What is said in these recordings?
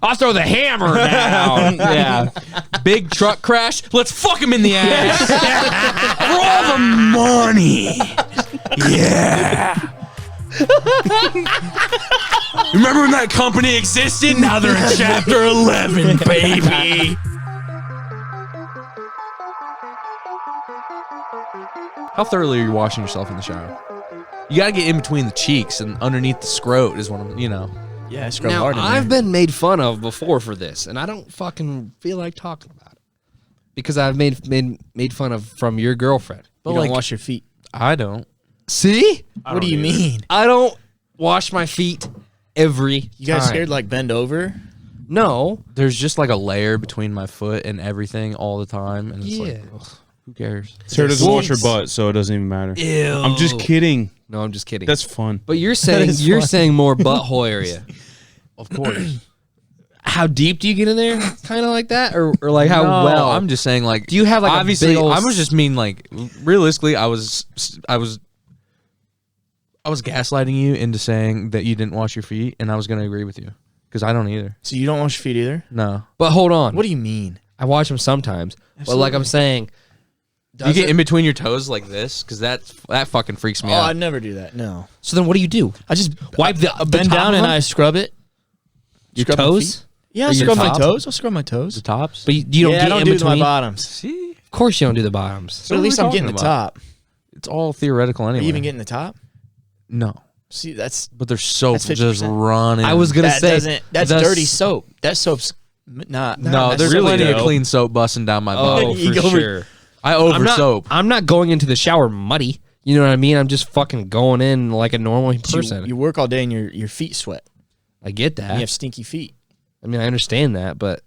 I'll throw the hammer down. Yeah. Big truck crash. Let's fuck him in the ass. For all the money. Yeah. Remember when that company existed? Now they're in chapter 11, baby. How thoroughly are you washing yourself in the shower? You gotta get in between the cheeks and underneath the scrot is what I'm, Yeah, I scrub Now, hard in there. I've been made fun of before for this, and I don't fucking feel like talking about it. Because I've made fun of from your girlfriend. But you don't wash your feet. I don't. See? What do you mean? I don't wash my feet every You guys time. scared like bend over? No. There's just like a layer between my foot and everything all the time. And it's like, Yeah. ugh, who cares? Sarah doesn't wash her butt, so it doesn't even matter. Ew. I'm just kidding. No, I'm just kidding. That's fun. But you're saying more butthole area. Of course. How deep do you get in there? Kind of like that, or like how No, well? I'm just saying like. Do you have like obviously? a big old I was just mean like realistically. I was gaslighting you into saying that you didn't wash your feet, and I was going to agree with you because I don't either. So you don't wash your feet either? No. But hold on. What do you mean? I wash them sometimes. But like I'm saying, You get in between your toes like this because that fucking freaks me Oh, out. I never do that. No. so then what do you do? I just Wipe the bend top down of and them? I scrub it. Your Scrub my toes? feet. Yeah, I Or your scrub my top? toes. I'll scrub my toes. The tops. But you don't yeah, get I don't in do between. my bottoms. See, Of course you don't do the bottoms. But what at are least we I'm getting the talking about? top. it's all theoretical Are anyway. you even getting the top? No, See, that's but there's soap That's 50%. just running. I was gonna that say doesn't. That's that's- dirty soap. That soap's not. No, there's really plenty of though. clean soap busting down my Oh, butt. You for go over- sure. I over soap. I'm not going into the shower muddy. You know what I mean? I'm just fucking going in like a normal person. You work all day and your feet sweat. I get And that. you have stinky feet. I mean, I understand that, but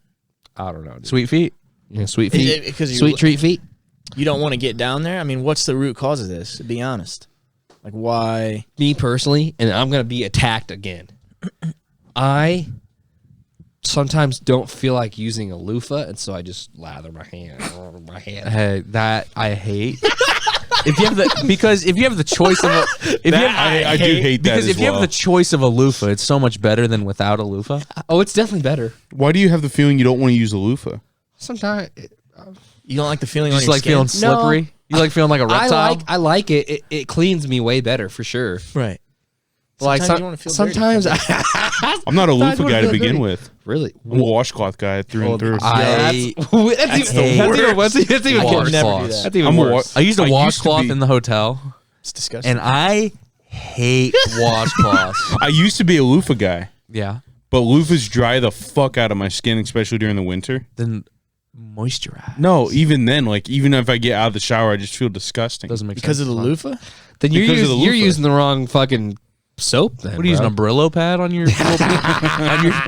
I don't know. Dude. Sweet feet. Yeah, sweet Is feet. it because Sweet treat feet. You don't want to get down there. I mean, what's the root cause of this? To be honest, like why? Me personally, and I'm gonna be attacked again. I sometimes don't feel like using a loofah, and so I just lather my hand. Hey, that I hate. If you have the choice of I do hate that because as if you have well. the choice of a loofah, it's so much better than without a loofah. Oh, it's definitely better. Why do you have the feeling you don't want to use a loofah? Sometimes You don't like the feeling Just on your like skin? feeling slippery. You like feeling like a reptile. I like it. It cleans me way better for sure. right. Like Sometimes you wanna feel dirty. sometimes I'm not a loofah guy to feel begin dirty. with. Really. I'm a washcloth guy through and through. I That's even worst. that's even I could worse. never do that. That's even I'm a worse. I used a I used to washcloth be- in the hotel, It's disgusting. and I hate washcloths. I used to be a loofah guy, Yeah, but loofahs dry the fuck out of my skin, especially during the winter. then moisturize. No, even then, like even if I get out of the shower, I just feel disgusting. Doesn't make because sense. of the loofah? Then you're Because of the you're loofah. using the wrong fucking soap. Then What are you using, a Brillo pad on your?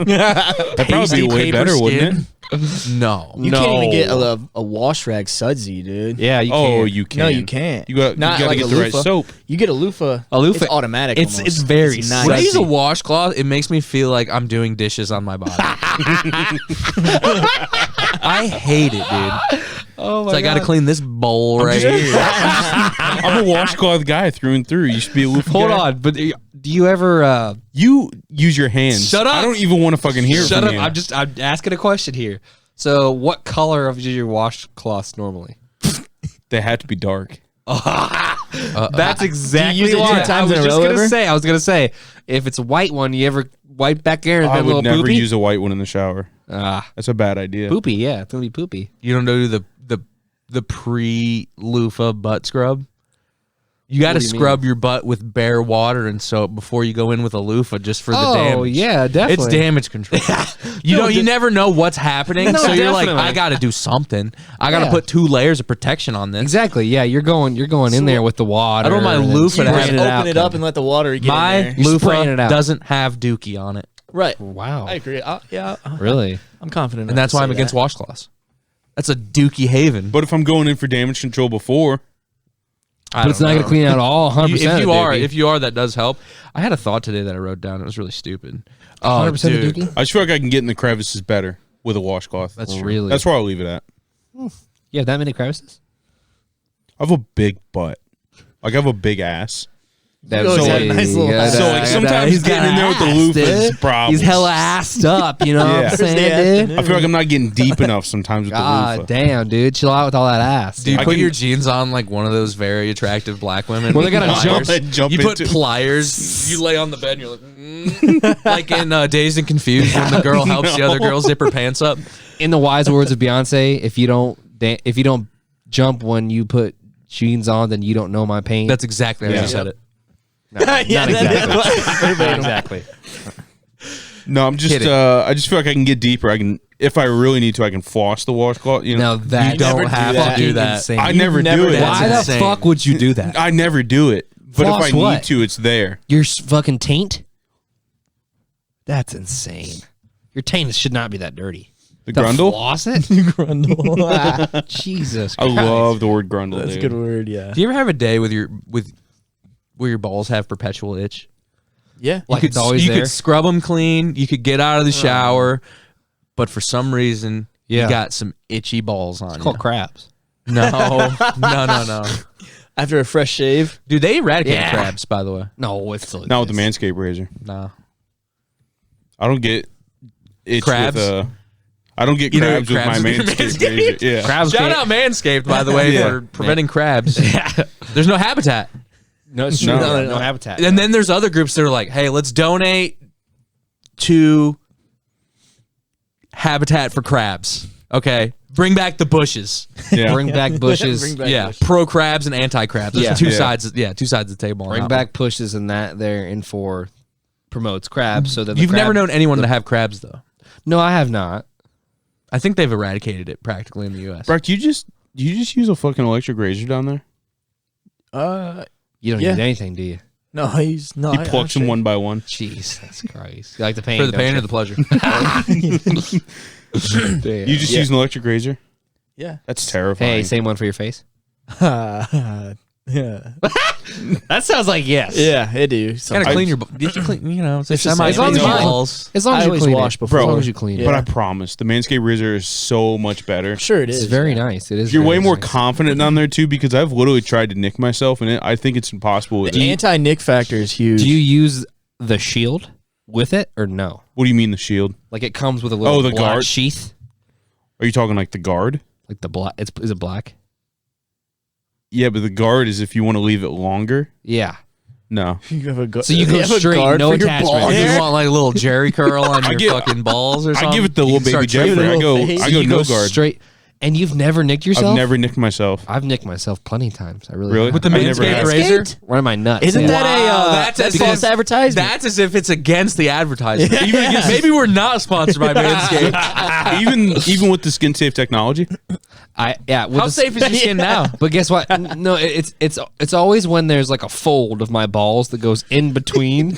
That'd probably be way better, wouldn't it? No. You can't even get a wash rag sudsy, dude. Yeah, you Oh, can. you can. No, you can't. You got Not to like get a the right loofah. soap. You get a loofah. A loofah- It's automatic. it's almost. very nice. When I use a sudsy. washcloth, it makes me feel like I'm doing dishes on my body. I hate it, dude. Oh So I got to clean this bowl right here. I'm a washcloth guy through and through. You used to be a loofah Hold guy. on, but do you ever? You use your hands. Shut up. I don't even want to fucking hear Shut from up! you. I'm asking a question here. So, what color of your washcloths normally? They had to be dark. That's exactly use it two why. times in a row I was gonna say, if it's a white one, you ever wipe back there and I been a little would never poopy? use a white one in the shower. Ah, That's a bad idea. poopy. Yeah, it's gonna be poopy. You don't do the pre-loofah butt scrub? You got to What do you scrub your butt with bare water and soap before you go in with a loofah just for the damage. Oh yeah, definitely. It's damage control. You never know what's happening, No, so you're like, definitely. I got to do something. I got to Yeah. put 2 layers of protection on this. Exactly. Yeah, you're going in there with the water. I don't want my and then loofah to You have just it open it up and let the water get in My there. You're spraying it loofah out. doesn't have dookie on it, Right. Wow. I agree. Really? I'm confident. and that's why I'm against washcloths. That's a dookie haven. But if I'm going in for damage control before, But it's not going to clean out all 100%. If you are, that does help. I had a thought today that I wrote down. It was really stupid. 100% dude. Dookie? I just feel like I can get in the crevices better with a washcloth. That's true. Really? That's where I'll leave it at. You have that many crevices? I have a big butt. Like I have a big ass. That always had a nice little ass. So like sometimes getting in there with the loofahs is a problem. He's hella assed up, you know what Yeah. I'm saying, dude? I feel like I'm not getting deep enough sometimes with the God loofah. damn, dude. Chill out with all that ass. Do you I put can- your jeans on like one of those very attractive black women? Well, they gotta Pliers? jump You put into- pliers. You lay on the bed and you're like, like in Dazed and Confused when the girl helps the other girl zip her pants up. In the wise words of Beyonce, if you don't jump when you put jeans on, then you don't know my pain. That's exactly how Yeah. you said it. No, not exactly. Not Not exactly. No, I'm just. Kidding. I just feel like I can get deeper. I can, if I really need to, I can floss the washcloth. You know, Now that You don't have to do that. Insane. I never never do it. done Why That's the insane. fuck would you do that? I never do it. But Floss if I what? need to, it's there. Your fucking taint? That's insane. Your taint should not be that dirty. The To grundle. floss it? Grundle. Jesus I Christ. love the word grundle. That's a dude. good word. Yeah. Do you ever have a day with where your balls have perpetual itch? Yeah. Like you it's always you there? could scrub them clean. You could get out of the shower, but for some reason, Yeah. you got some itchy balls on It's called you. crabs. No. After a fresh shave. Dude, they eradicated Yeah. crabs, by the way. No, it's still Not with the exists. Manscape razor. No. I don't get itch Crabs? with I don't get You know crabs with my crabs with your Manscaped Manscaped? razor. Yeah. Crabs Shout can't- out Manscaped, by the way, Yeah. for preventing crabs. There's no habitat. No, it's true. No. No habitat. And then there's other groups that are like, hey, let's donate to Habitat for Crabs. Okay. Bring back the bushes. Yeah. Bring back bushes. Bring back Yeah. bushes. Pro crabs and anti crabs. There's Yeah. two Yeah. sides. Yeah. Two sides of the table. on Bring that back pushes and that there and for promotes crabs so that one. the You've never crab- known anyone to have crabs, though. No, I have not. I think they've eradicated it practically in the U.S. Brock, do you just use a fucking electric razor down there? You don't Yeah. need anything, do you? No, he's no. He plucks them one by one. Jesus Christ. You like the pain? For the don't pain you? or the pleasure. Damn. You just use an electric razor? Yeah. That's terrifying. Hey, same one for your face? Yeah. That sounds like yes. Yeah, I do. You gotta Sometimes. clean your. You have to clean. You know, it's It's the semi same. As long clean as you- balls. As long I as you always clean wash it. before. As long as you clean Yeah. it. But I promise, the Manscaped razor is so much better. Sure, it is. It's very nice. It is. You're way very more nice. confident down there too, because I've literally tried to nick myself, and I think it's impossible. With The it. anti-nick factor is huge. Do you use the shield with it or no? What do you mean the shield? Like it comes with a little the black guard? sheath? Are you talking like the guard? Like the black. Is it black? Yeah, but the guard is if you want to leave it longer. Yeah. No, You have a gu- So you go have a straight, guard no for your attachment. balls? You want like a little Jerry curl on your give- fucking balls or something? I give it the You little can baby start Jeffrey. trading. I go face. You no go guard. straight. And you've never nicked yourself? I've never nicked myself. I've nicked myself plenty of times. I really Really? have. With the I never Manscaped have. razor? One of my nuts. Isn't yeah. that Wow, that's as false if- advertisement? That's as if it's against the advertisement. Maybe we're not sponsored by Manscaped. even with the skin safe technology. How safe is your skin now? But guess what? No, it's always when there's like a fold of my balls that goes in between.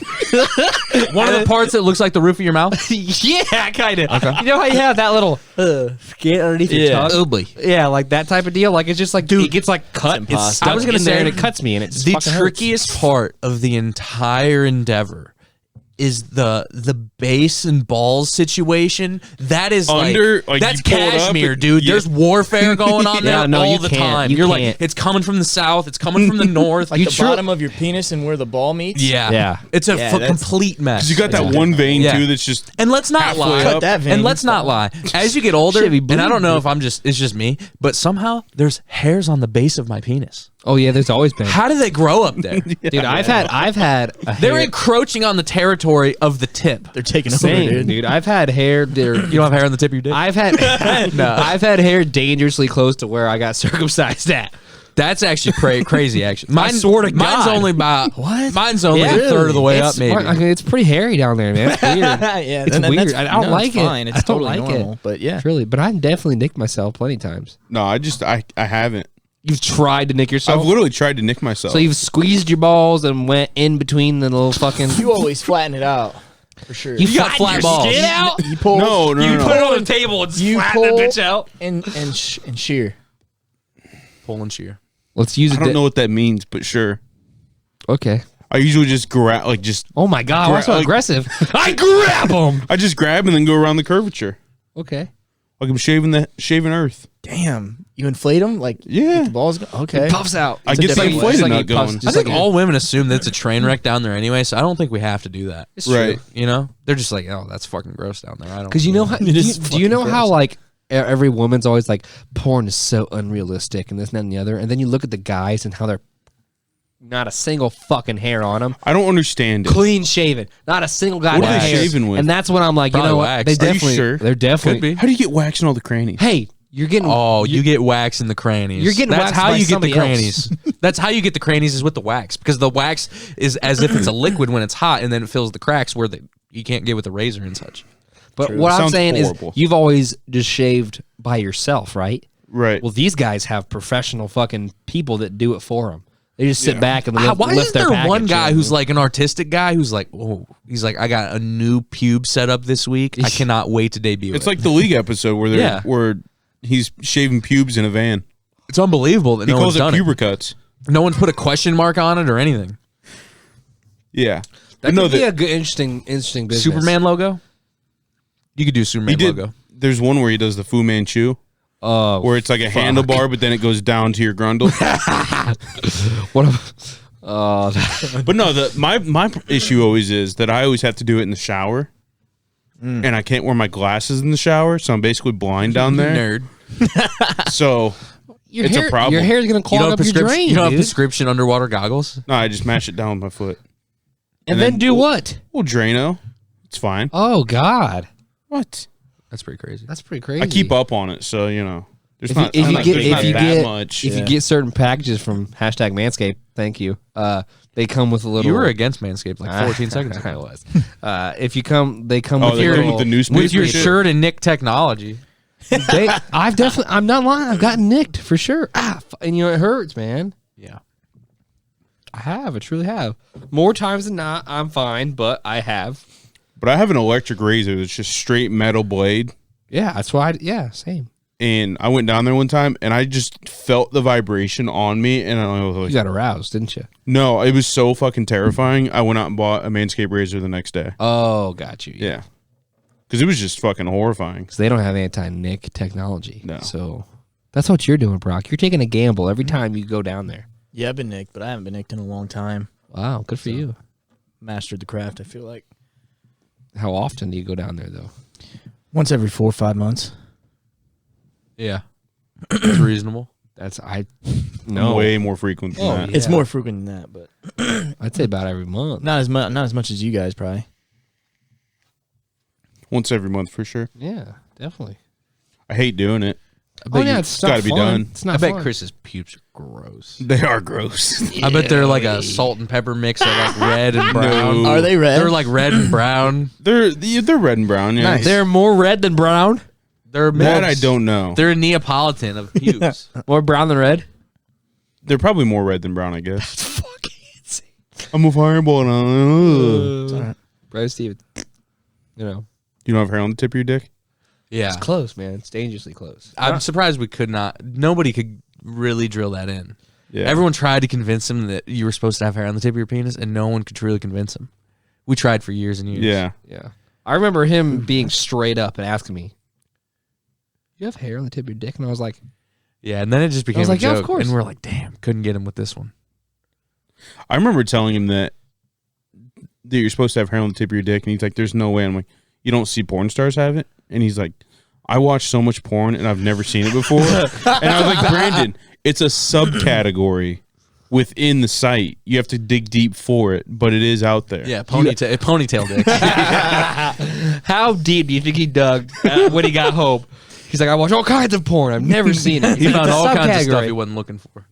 One of the parts that looks like the roof of your mouth? Yeah, kind of. You know how you have that little skin underneath your Yeah. tongue? Yeah, like that type of deal. Like it's just like it gets like cut. It's impossible. stuck I was gonna in there say, and it cuts me and it just The fucking hurts. trickiest part of the entire endeavor is the base and balls situation. That is Like, that's you pull it up cashmere, and- dude. yeah. There's warfare going on Yeah, there no, all you the can't. time. You You're can't. like, it's coming from the south, it's coming from the north. like You the tru- bottom of your penis and where the ball meets. yeah, Yeah. It's a Yeah, that's- complete mess. 'Cause you got that one vein Yeah. too that's just And let's not halfway lie. up. Cut that vein. And let's not lie. As you get older, Should be and I don't know if it's just me, but somehow there's hairs on the base of my penis. Oh yeah, there's always been. How do they grow up there? Dude, I've had a They're hair- encroaching on the territory of the tip. They're taking over, Same, dude. I've had hair there. You don't have hair on the tip of your dick? I've had I've had hair dangerously close to where I got circumcised at. That's actually crazy. Actually, I swear to mine's God. only about What? Mine's only Yeah. a third of the way It's up. Maybe. I mean, it's pretty hairy down there, man. It's weird. Yeah, It's and weird. that's- I don't no, like it's it. fine. It's I don't totally like normal. it. But yeah, Really, but I definitely nicked myself plenty of times. no. I haven't. You've tried to nick yourself. I've literally tried to nick myself. So you've squeezed your balls and went in between the little fucking. you always flatten it out for sure. You got flat balls. Skin out. You pull. no. it on the table and You flatten pull the bitch out. and shear. Pull and shear. Let's use I it. don't know what that means, but sure. Okay. I usually just grab, like just Oh my god, why so like- aggressive? I grab them. I just grab and then go around the curvature. Okay. Like I'm shaving earth. Damn, you inflate them like Yeah. the balls. Okay, Puffs out. I It's a get the different way. inflated Just like nut he puffs- going. just I think like all women assume that it's a train wreck down there anyway, so I don't think we have to do that. It's Right. true. You know, they're just like, oh, that's fucking gross down there. I don't. Because you know how It is do you know fucking how gross. like every woman's always like porn is so unrealistic and this and that and the other, and then you look at the guys and how they're not a single fucking hair on them, I don't understand it. clean shaven, not a single guy. What are they shaving with? And that's when I'm like, Probably you know what? wax. They Are you definitely, sure? they're definitely. Could be. How do you get wax in all the crannies? Hey, you're getting. Oh, you get wax in the crannies. You're getting That's waxed how by you get the somebody crannies. That's how you get the crannies is with the wax, because the wax is as if it's a liquid when it's hot, and then it fills the cracks where you can't get with a razor and such. But True. what I'm Sounds saying horrible. is, you've always just shaved by yourself, right? Right. Well, these guys have professional fucking people that do it for them. They just sit back and lift, Why lift isn't their there one package, guy you know? who's like an artistic guy who's like, oh, he's like, I got a new pube set up this week. I cannot wait to debut It's it. like the League episode where Yeah. where he's shaving pubes in a van. It's unbelievable that He no calls one's it done puber it. cuts. No one's put a question mark on it or anything. Yeah. That No, could be that- a good, interesting business. Superman logo? You could do Superman He did. logo. There's one where he does the Fu Manchu, Oh, where it's like a handlebar, but then it goes down to your grundle. what? Oh, But no, my issue always is that I always have to do it in the shower, and I can't wear my glasses in the shower, so I'm basically blind down there. Nerd. So your It's a hair, problem. Your hair's gonna You clog don't, up have your prescription, drain, you don't have dude. prescription underwater goggles? no, I just mash it down with my foot. and and then then- do what? Well, Drano, it's fine. Oh God, What? That's pretty crazy. that's pretty crazy. I keep up on it, so you know. There's If you, not, if I'm you not- get there's if not you that get much. if you get certain packages from #Manscape, thank you. They come with a little. You were against Manscaped like 14 seconds I ago. was. If you come, they come Oh, with they your come with the newspaper With your shit? shirt and Nick technology. I'm not lying. I've gotten nicked for sure. And you know it hurts, man. Yeah. I have. I truly have. More times than not, I'm fine, but I have. But I have an electric razor that's just straight metal blade. Yeah, that's why. Yeah, same. And I went down there one time, and I just felt the vibration on me, and I was like, You got aroused, didn't you? no, it was so fucking terrifying. I went out and bought a Manscaped razor the next day. Oh, got you. Yeah. Because it was just fucking horrifying. Because they don't have anti-nick technology. No. So that's what you're doing, Brock. You're taking a gamble every time you go down there. yeah, I've been nicked, but I haven't been nicked in a long time. Wow, good for you. Mastered the craft. I feel like How often do you go down there, though? once every 4 or 5 months. Yeah. It's reasonable. No. Way more frequent than Oh, that. yeah. It's more frequent than that, but I'd say about every month. not as much as you guys probably. Once every month for sure. Yeah, definitely. I hate doing it. Oh, yeah, it's gotta not be fun. done. It's I not bet fun. Chris's pubes are gross. They are gross. I bet they're like a salt and pepper mix of like red and brown. No. Are they red? They're like red and brown. they're red and brown. Yeah. Nice. They're more red than brown. They're That more- I don't know. They're a Neapolitan of pubes. More brown than red. They're probably more red than brown, I guess. Fucking insane. I'm a fireball. Bro, Steve, you know, You don't have hair on the tip of your dick? Yeah. it's close, man. It's dangerously close. I'm surprised we could not. Nobody could really drill that in. Yeah. Everyone tried to convince him that you were supposed to have hair on the tip of your penis, and no one could truly convince him. We tried for years and years. Yeah. Yeah. I remember him being straight up and asking me, "You have hair on the tip of your dick?" And I was like, Yeah, and then it just became was like, a yeah, joke. of course. And we're like, damn, couldn't get him with this one. I remember telling him that you're supposed to have hair on the tip of your dick, and he's like, "There's no way." I'm like, "You don't see porn stars have it?" And he's like, "I watch so much porn, and I've never seen it before." And I was like, "Brandon, it's a subcategory within the site. You have to dig deep for it, but it is out there." Yeah, ponytail dick. "How deep do you think he dug when he got home?" He's like, "I watch all kinds of porn. I've never seen it." He found It's a all kinds of stuff subcategory. he wasn't looking for.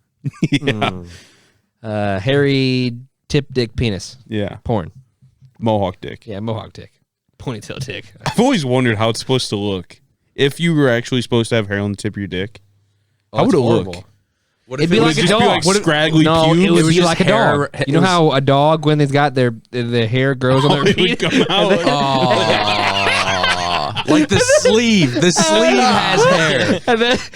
Yeah. Hairy tip dick penis Yeah. porn. Mohawk dick. Yeah, mohawk dick, ponytail dick. I've always wondered how it's supposed to look. If you were actually supposed to have hair on the tip of your dick, how would it look? What It'd be Would like it a just be dog. like What if- scraggly no, pubes? it would It was be just like a hair- dog. it You know was- how a dog when they've got the hair grows on their It would feet. come out. Like the sleeve. The sleeve has hair.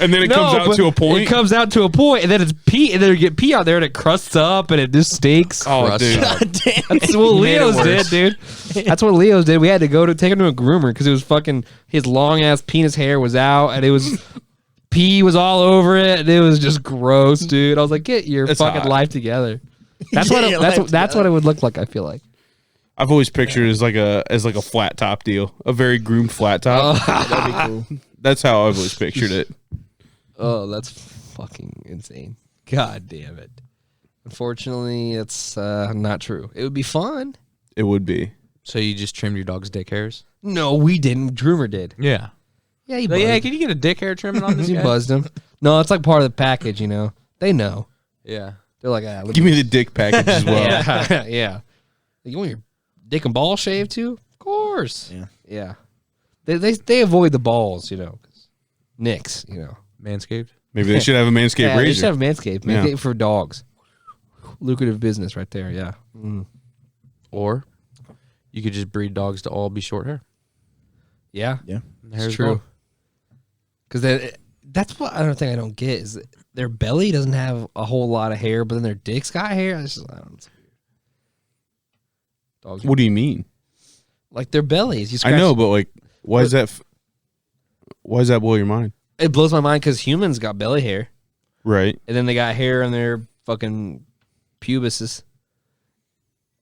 And then it comes out to a point. It comes out to a point, and then it's pee, and then you get pee out there, and it crusts up, and it just stinks. Oh, dude. God damn. That's what Leo's did, dude. That's what Leo's did. We had to take him to a groomer because it was fucking his long ass penis hair was out, and it was pee was all over it, and it was just gross, dude. I was like, get your fucking life together. That's what that's what it would look like. I feel like. I've always pictured it as like a flat top deal, a very groomed flat top. That'd be cool. That's how I've always pictured it. Oh, that's fucking insane. God damn it. Unfortunately, it's not true. It would be fun. It would be. So you just trimmed your dog's dick hairs? No, we didn't. Droomer did. Yeah. Yeah, he Like, buzzed. yeah, can you get a dick hair trimming on this He guy? buzzed him. No, it's like part of the package, you know. They know. Yeah. They're like, Give me the dick package as well. yeah, yeah. You want your dick and ball shaved too? Of course. Yeah. Yeah. They avoid the balls, you know. Nicks, you know. Manscaped? Maybe they should have a Manscaped Yeah, they razor. should have Manscaped. Yeah. Manscaped for dogs. Lucrative business right there, yeah. Mm. Or you could just breed dogs to all be short hair. Yeah. Yeah. Hair's It's true. Because that's what I don't get is that their belly doesn't have a whole lot of hair, but then their dick's got hair. It's just, I don't know. It's weird. Dogs are What do you mean? like their bellies. You I know, but like, why does that blow your mind? It blows my mind because humans got belly hair, Right. and then they got hair on their fucking pubises.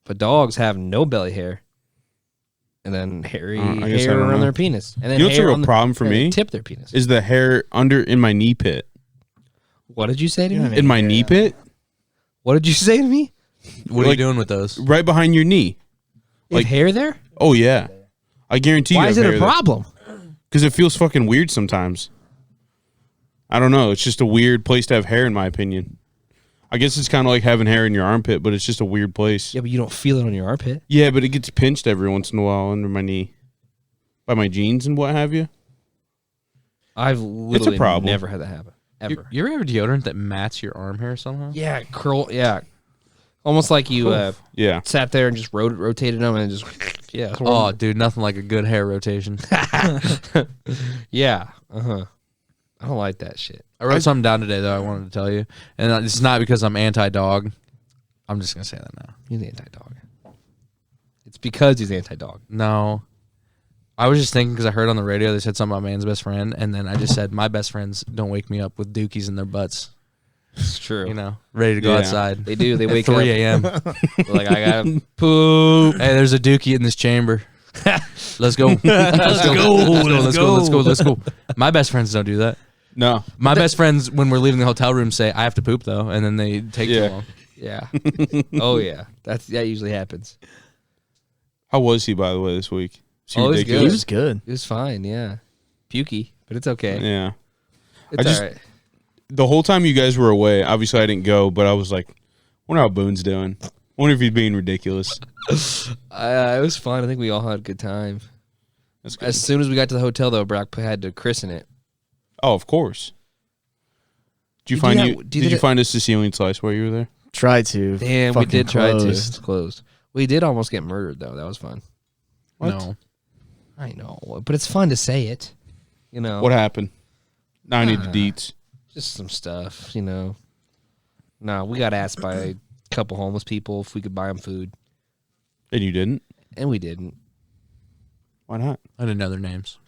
But dogs have no belly hair, and then hairy I guess I hair don't around know. their penis, and then You know what's a hair real on the- problem for yeah, they me? tip their penis. Is the hair under in my knee pit? What did you say to You me? know what I In my Yeah, knee yeah. pit? What did you say to me? What are you Like- doing with those? Right behind your knee. You have Like- hair there? Oh yeah. I guarantee you. Why is it a problem? Because it feels fucking weird sometimes. I don't know. It's just a weird place to have hair, in my opinion. I guess it's kind of like having hair in your armpit, but it's just a weird place. Yeah, but you don't feel it on your armpit. Yeah, but it gets pinched every once in a while under my knee by my jeans and what have you. I've literally problem. never had that happen. Ever. You ever have deodorant that mats your arm hair somehow? Yeah, curl. Yeah. Almost like you Yeah. sat there and just rotated them and just, yeah. Oh, dude, nothing like a good hair rotation. yeah. Uh-huh. I don't like that shit. I wrote something down today, though, I wanted to tell you. And it's not because I'm anti-dog. I'm just going to say that now. He's anti-dog. It's because he's anti-dog. No. I was just thinking because I heard on the radio they said something about man's best friend, and then I just said my best friends don't wake me up with dookies in their butts. It's true. You know, ready to go Yeah. outside. They do. They At wake 3 up. a.m. Like, I got to poop. Hey, there's a dookie in this chamber. Let's go. Let's go. My best friends don't do that. No. My best friends, when we're leaving the hotel room, say, I have to poop, though, and then they take Yeah. too long. Yeah. Oh, yeah. That usually happens. How was he, by the way, this week? Was he Oh, he's ridiculous? He was good. It was fine, yeah. Pukey, but it's okay. Yeah. It's I just- all right. The whole time you guys were away, obviously I didn't go, but I was like, wonder how Boone's doing. Wonder if he's being ridiculous. It was fun. I think we all had a good time. That's good. As soon as we got to the hotel, though, Brock had to christen it. Oh, of course. Did you You find do you? that- Did you find a Sicilian slice while you were there? Tried to. Damn, we Fucking did try to. closed. It's closed. We did almost get murdered, though. That was fun. What? No. I know, but it's fun to say it. You know, What happened? Now I need the deets. just some stuff. You know, no, we got asked by a couple homeless people if we could buy them food, And you didn't? and we didn't. Why not? I didn't know their names.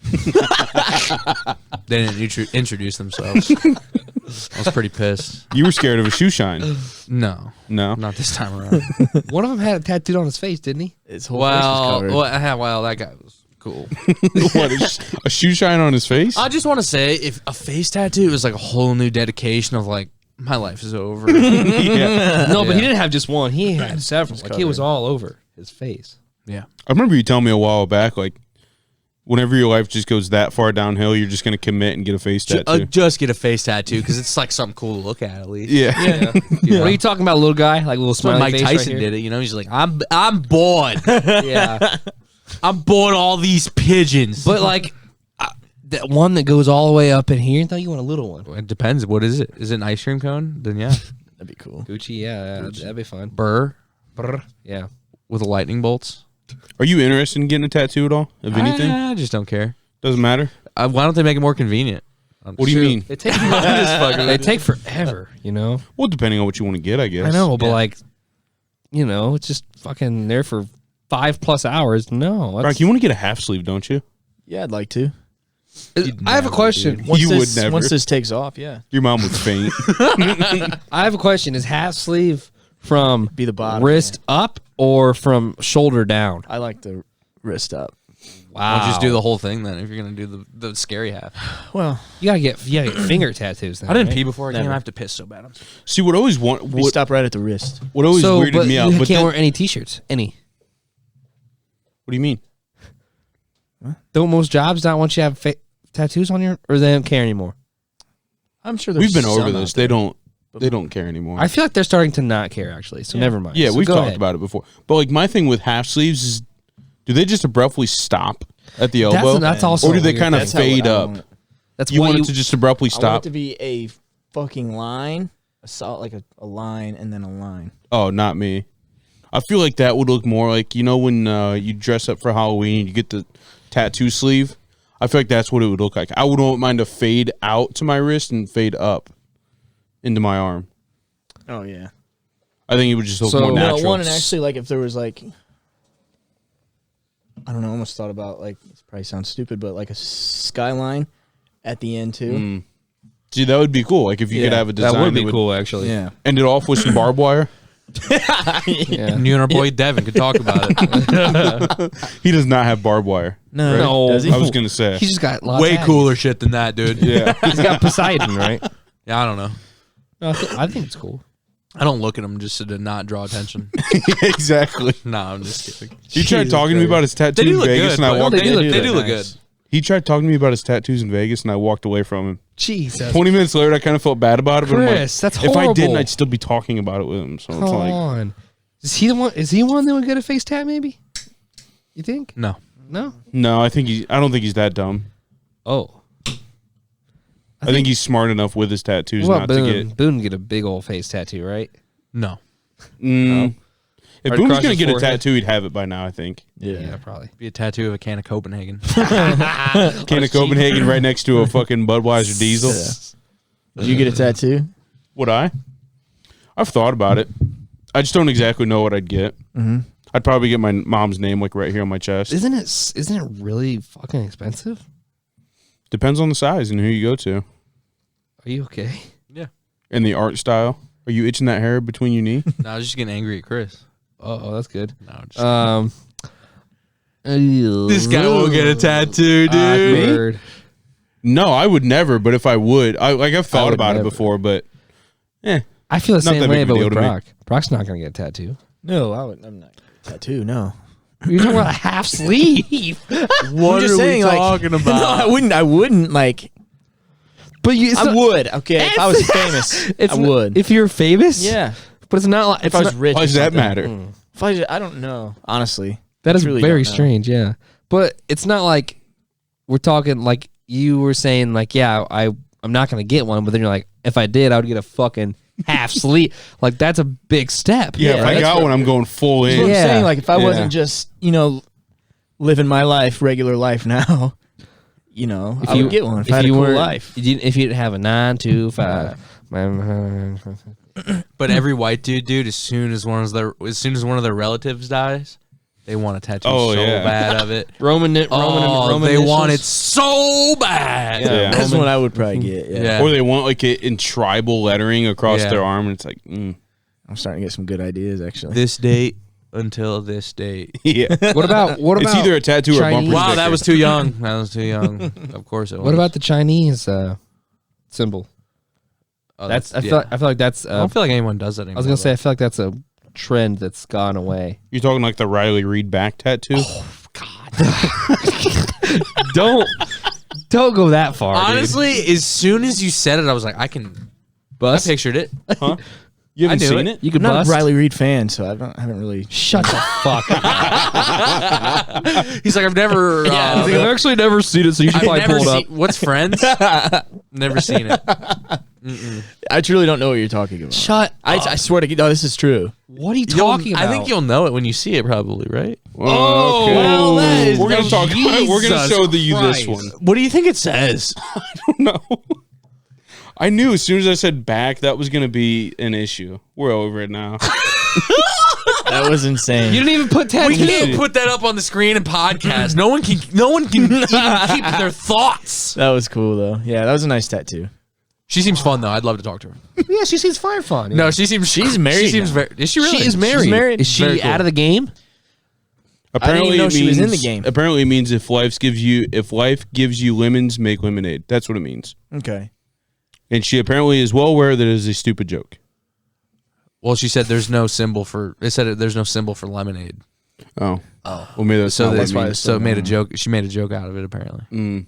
They didn't introduce themselves. I was pretty pissed. You were scared of a shoe shine. No, No. not this time around. One of them had a tattoo on his face, didn't he? His whole face was covered. well, that guy was cool. What, a shoe shine on his face? I just want to say, if a face tattoo is like a whole new dedication of like, my life is over. Yeah. No, but he Yeah. didn't have just one. He had several. Like, he was covered. all over his face. Yeah. I remember you telling me a while back, like, whenever your life just goes that far downhill, you're just going to commit and get a face tattoo. Just get a face tattoo because it's like something cool to look at least. Yeah. Yeah. What are you talking about, little guy? Like a little That's when smiley Mike face Tyson right here? did it. You know, he's like, I'm bored. Yeah. I'm bored of all these pigeons. But like that one that goes all the way up in here. I thought you want a little one. It depends. What is it? Is it an ice cream cone? Then yeah. That'd be cool. Gucci, yeah, that'd be fun. Burr Brr. Yeah. with the lightning bolts. Are you interested in getting a tattoo at all? Of anything? I just don't care. Doesn't matter. Why don't they make it more convenient? What do you mean? They take they take forever, you know. Well, depending on what you want to get, I guess. I know, but like, you know, it's just fucking there for 5+ hours. No, Brock, you want to get a half sleeve, don't you? Yeah, I'd like to. I have a question. You would never. Once this takes off, yeah. Your mom would faint. I have a question. Is half sleeve from Be the bottom, wrist up or from shoulder down? I like the wrist up. Wow. Why don't you just do the whole thing then if you're gonna do the scary half? Well, You gotta get finger tattoos. Then, I didn't right? pee before I came. Never. I have to piss so bad. See, what always we stop right at the wrist. what always So, weirded but me out. you But can't then, wear any t-shirts. Any. what do you mean? Don't most jobs not want you to have tattoos on your, or they don't care anymore? I'm sure there's We've been over some this. out there. They don't care anymore. I feel like they're starting to not care actually. So never mind. Yeah, So we've go talked ahead. about it before. But like my thing with half sleeves is, do they just abruptly stop at the elbow, That's also or do a they weird kind of thing. That's how fade I up? want it. That's You why want you it to just abruptly I want stop? it to be a fucking line, a solid, like a line, and then a line. Oh, not me. I feel like that would look more like, you know, when you dress up for Halloween and you get the tattoo sleeve. I feel like that's what it would look like. I wouldn't mind a fade out to my wrist and fade up into my arm. Oh yeah. I think it would just look So- more No, natural. No, one and actually, like if there was like, I don't know, I almost thought about like this probably sounds stupid, but like a skyline at the end too. See, that would be cool. Like if you could Yeah, have a design that would be cool actually. Yeah. End it off with some barbed wire. Yeah. And you and our boy Devin could talk about it. He does not have barbed wire. No, No. does he? I was gonna say. He's just got lots Way of cooler shit than that, dude. Yeah. He's got Poseidon, right? Yeah, I don't know. No, I think it's cool. I don't look at him just to not draw attention. Exactly. No, I'm just kidding. He tried Jesus talking to me Christ. about his tattoo They do in look Vegas, good. and I but walked. they do They do look nice. good. He tried talking to me about his tattoos in Vegas, and I walked away from him. Jesus. 20 minutes later, I kind of felt bad about it. But Chris, I'm like, that's if I didn't, horrible. I'd still be talking about it with him. So Come it's like, on. Is he the one? Is he one that would get a face tat? Maybe. You think? No. No. no, I don't think he's that dumb. Oh. I think he's smart enough with his tattoos Well, not to Boone. get. Boone get a big old face tattoo, right? No. If Right Boone's across gonna his get a forehead. tattoo, he'd have it by now. I think. Yeah. probably. Be a tattoo of a can of Copenhagen. Can of Copenhagen right next to a fucking Budweiser Diesel. Did you get a tattoo? Would I? I've thought about it. I just don't exactly know what I'd get. Mm-hmm. I'd probably get my mom's name like right here on my chest. Isn't it really fucking expensive? Depends on the size and who you go to Are you okay? Yeah. and the art style. Are you itching that hair between your knee? No, I was just getting angry at Chris. Oh, that's good. No, just This guy won't get a tattoo, dude. Awkward. No, I would never. But if I would, I've thought would about never. it before. But I feel the Not same that way, big of a but deal with to me. Brock. Brock's not gonna get a tattoo. No, I'm not. Tattoo? No. You're talking about a half sleeve. What just are saying, we like- talking No, about? I wouldn't like. But you, I would. Okay, if I was famous, I would. If you're famous, Yeah. But it's not like If I was rich, why or does that something. matter? If I don't know, honestly. that is truly very don't know. strange. Yeah, but it's not like we're talking like you were saying. Like, yeah, I'm not gonna get one, but then you're like, if I did, I would get a fucking half sleeve. Like, that's a big step. Yeah, if I that's got what- one, I'm going full That's what in. I'm Yeah. saying. Like, if I Yeah. wasn't just, living my life, regular life now, I would get one if I had a cool life. If you didn't have a 9 to 5. But every white dude, as soon as one of their relatives dies, they want a tattoo Oh, so yeah. bad of it. Roman They want it so bad. Yeah. That's what I would probably get. Yeah. Yeah. Or they want like it in tribal lettering across Yeah. their arm, and it's like, I'm starting to get some good ideas, actually. This date until this date. yeah. What about It's either a tattoo or a Chinese? bumper Wow, sticker. that was too young. That was too young. Of course it was. What about the Chinese symbol? Oh, I feel yeah. like that's. I don't feel like anyone does that anymore. I was gonna say I feel like that's a trend that's gone away. You're talking like the Riley Reid back tattoo? Don't go that far. honestly, as soon as you said it, I was like, I Bust. pictured it. Huh? You haven't I knew seen it. it? You I'm could not bust. a Riley Reid fan, so I haven't really. Shut the fuck up. He's like, I've never. I've actually never seen it, so you should I've probably never pull it up. seen. What's Friends? Never seen it. I truly don't know what you're talking about. Shut. I swear to God, no, this is true. What are you talking about? I think you'll know it when you see it, probably, right? Oh, Okay. well, that is- we're gonna talk. We're gonna Jesus show you this Christ. one. What do you think it says? No, I knew as soon as I said back that was gonna be an issue. We're over it now. That was insane. You didn't even put We tattoos. can't put that up on the screen and podcast. No one can even keep their thoughts. That was cool though. Yeah, that was a nice tattoo. She seems fun though. I'd love to talk to her. Yeah, she seems fun. No, she seems. She's married She seems now. very. Is she really? She is married. She's married. Is she Very cool. out of the game? Apparently, even know it she was in means- the game. Apparently, it means if life gives you lemons, make lemonade. That's what it means. Okay. And she apparently is well aware that it is a stupid joke. Well, she said there's no symbol for. It said there's no symbol for lemonade. Oh. Well, maybe that's So not that's what it why. means. So it made a joke. She made a joke out of it. Apparently.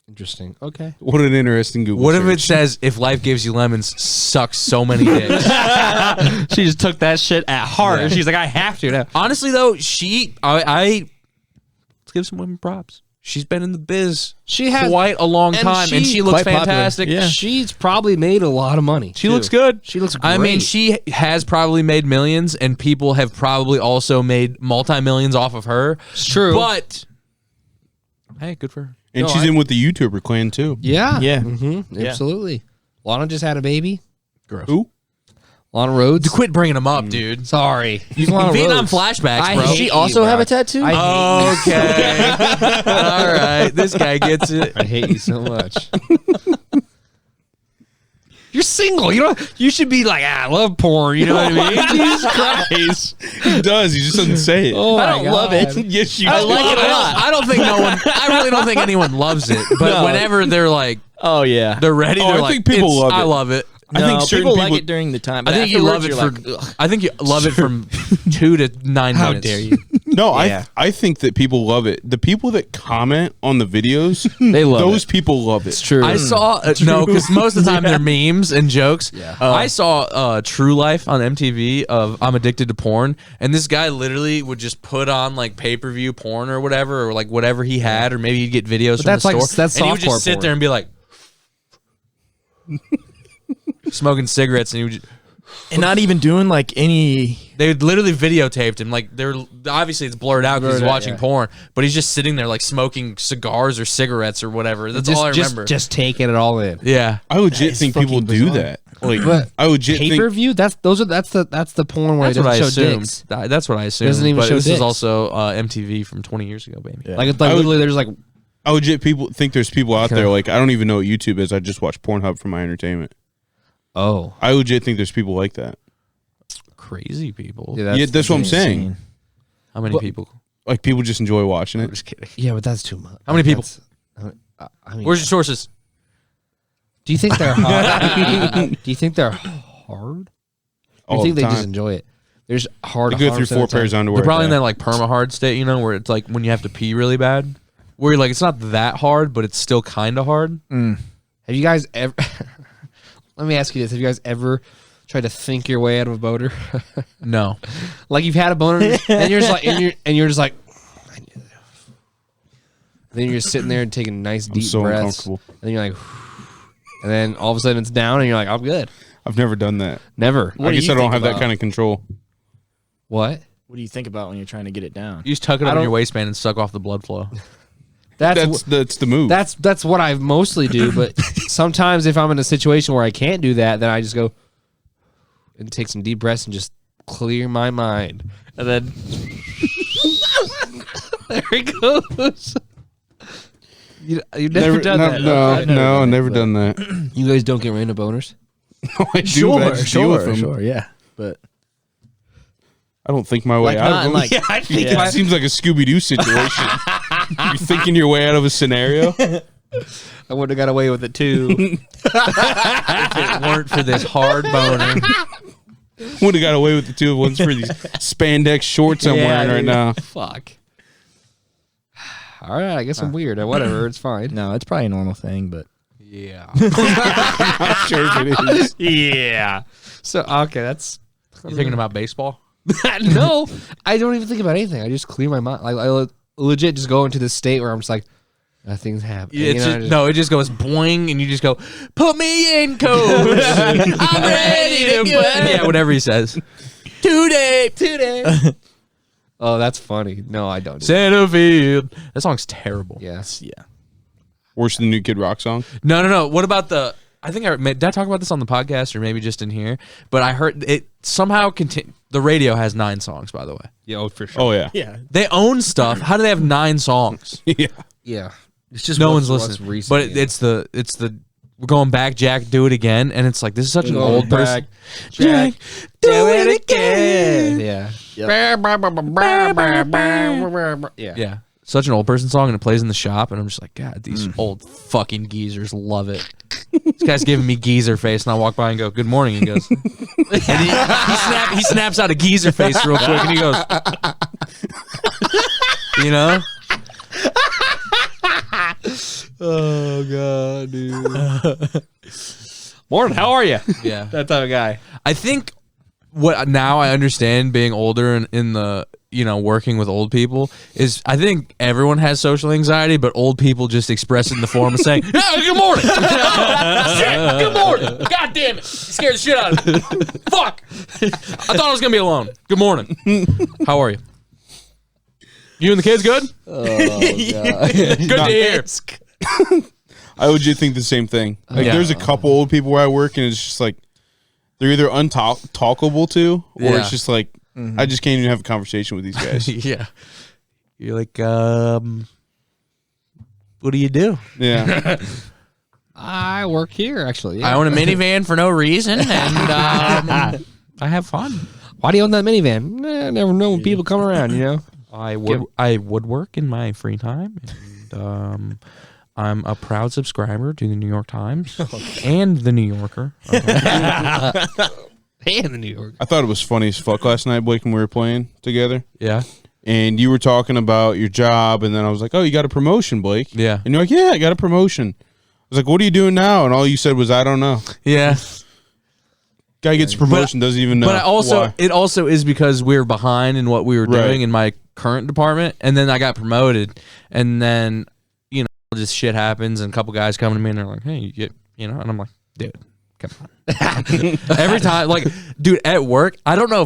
Interesting. Okay. What an interesting Google What if it search. says if life gives you lemons, suck so many dicks? She just took that shit at heart. Yeah. She's like, I have to now. Honestly, though, let's give some women props. She's been in the biz. She has quite a long and time, and she- she looks quite popular. fantastic. Yeah. She's probably made a lot of money. She too. looks good. She looks I mean, great. she has probably made millions, and people have probably also made multi-millions off of her. It's true. But hey, good for her. And No, she's in with the YouTuber clan too. Yeah. Yeah. Mm-hmm. Yeah. Absolutely. Lana just had a baby. Gross. Who? Lana Rhodes. Quit bringing them up, dude. Sorry. Vietnam flashbacks, bro. Does she also have a tattoo? Okay. All right. This guy gets it. I hate you so much. You're single. You should be like, I love porn. You know what I mean? Jesus Christ. He does. He just doesn't say it. Oh, I my don't God. love it. Yes, you I do. like it a lot. I don't think no one. I really don't think anyone loves it. But No. whenever they're like, Oh yeah. they're ready. Oh, They're I like, think people love it. I love it. I think No, certain people like people- it during the time. I But think you love it afterwards, for. you're like, ugh. I think you love it from 2 to 9 How minutes. dare you? No, Yeah. I think that people love it. The people that comment on the videos, They love those it. people love it. It's true. I saw no, because most of the time they're memes and jokes. Yeah. I saw True Life on MTV of I'm addicted to porn, and this guy literally would just put on like pay-per-view porn or whatever, or like whatever he had, or maybe he'd get videos from that's the like- store, that's and he would softcore just sit porn. there and be like smoking cigarettes, and he would. And not even doing like any. They would literally videotaped him. Like they're obviously it's blurred out because he's Blurred out, watching yeah. porn, but he's just sitting there like smoking cigars or cigarettes or whatever. That's all I remember. Just taking it all in. Yeah. I legit is think people fucking do bizarre. that. Like, But I legit Pay per think. view. That's the porn where That's it what I doesn't show assumed. dicks. That's what I assumed. Doesn't even but show this dicks. is also MTV from 20 years ago, baby. Yeah. Like I would- literally, there's like I legit people think there's people out there like I don't even know what YouTube is. I just watch Pornhub for my entertainment. oh I legit think there's people like that. Crazy people. Yeah, that's what I'm saying. insane. How many people? Like people just enjoy watching I'm it. just kidding. yeah, but that's too much. How many people? I mean, Where's your sources? do you think they're hard? Do you think they're hard? Or All do you think the they just time. enjoy it? There's hard. They go through 4 pairs of underwear. They're probably a in day. that like perma hard state, you know, where it's like when you have to pee really bad. Where you're like, it's not that hard, but it's still kind of hard. Have you guys ever? Let me ask you this: have you guys ever tried to think your way out of a boner? No. Like you've had a boner, and you're just like, and you're just like, I knew that. Then you're just sitting there and taking nice deep so breaths, uncomfortable. and then you're like, and then all of a sudden it's down, and you're like, I'm good. I've never done that. Never. What I do guess you I don't think have that about- kind of control. What? What do you think about when you're trying to get it down? You just tuck it I up in don't- your waistband and suck off the blood flow. That's That's the move. that's what I mostly do. But sometimes if I'm in a situation where I can't do that, then I just go and take some deep breaths and just clear my mind, and then there it goes. You've never done that. No, never done that. You guys don't get random boners. I do, but I just deal with them. yeah. But I don't think my way like out not of in them. like I think It seems like a Scooby Doo situation. You're thinking your way out of a scenario. I would have got away with it too. If it weren't for this hard boner. Would have got away with the 2 ones for these spandex shorts I'm wearing right now. Fuck. All right, I guess I'm weird. Whatever, it's fine. no, it's probably a normal thing, but Yeah. I'm sure if it is. Yeah. So okay, that's You thinking about baseball? no. I don't even think about anything. I just clear my mind. Like I legit just go into this state where I'm just like, nothing's happening. It's just, no, it just goes boing, and you just go, put me in, coach. I'm ready to go. Yeah, whatever he says. Today. Oh, that's funny. No, I don't. Centerfield. That song's terrible. Yes. Yeah. Worse than the New Kid Rock song. No. What about the? I think did I talk about this on the podcast or maybe just in here? But I heard it somehow the radio has 9 songs, by the way. Yeah, oh, for sure. Oh yeah. Yeah. They own stuff. How do they have 9 songs? Yeah. Yeah. It's just No what's one's listening. recent, But yeah. it's the we're going back, Jack, do it again, and it's like this is such an old person. Jack, do it again. Yeah. Yeah. Yeah, such an old person song, and it plays in the shop, and I'm just like, God, these old fucking geezers love it. This guy's giving me geezer face, and I walk by and go, "Good morning." He goes, and he snaps out a geezer face real quick, and he goes, you know. Oh god, dude. Morning, how are you? Yeah, That type of guy. I think what now I understand being older and in the working with old people is I think everyone has social anxiety, but old people just express it in the form of saying, "Yeah, good morning, shit, good morning, god damn it, you scared the shit out of me, fuck, I thought I was gonna be alone. Good morning, how are you? You and the kids good? Oh, God. Good to hear." I would just think the same thing. Like, Yeah. there's a couple old people where I work, and it's just like they're either untalkable to, or Yeah. it's just like I just can't even have a conversation with these guys. Yeah, you're like, what do you do? Yeah. I work here, actually. I own a minivan for no reason, and I have fun. Why do you own that minivan? I never know when people come around, I would work in my free time, and I'm a proud subscriber to the New York Times and the New Yorker. And the New York. I thought it was funny as fuck last night, Blake, when we were playing together. Yeah, And you were talking about your job, and then I was like, "Oh, you got a promotion, Blake?" yeah, And you're like, "Yeah, I got a promotion." I was like, "What are you doing now?" And all you said was, "I don't know." yeah. Guy gets a promotion, doesn't even know. But why. it also is because we were behind in what we were Right. doing in my current department, and then I got promoted, and then just shit happens, and a couple guys come to me and they're like, "Hey, you get," and I'm like, "Dude, come on." Every time, like, dude, at work, I don't know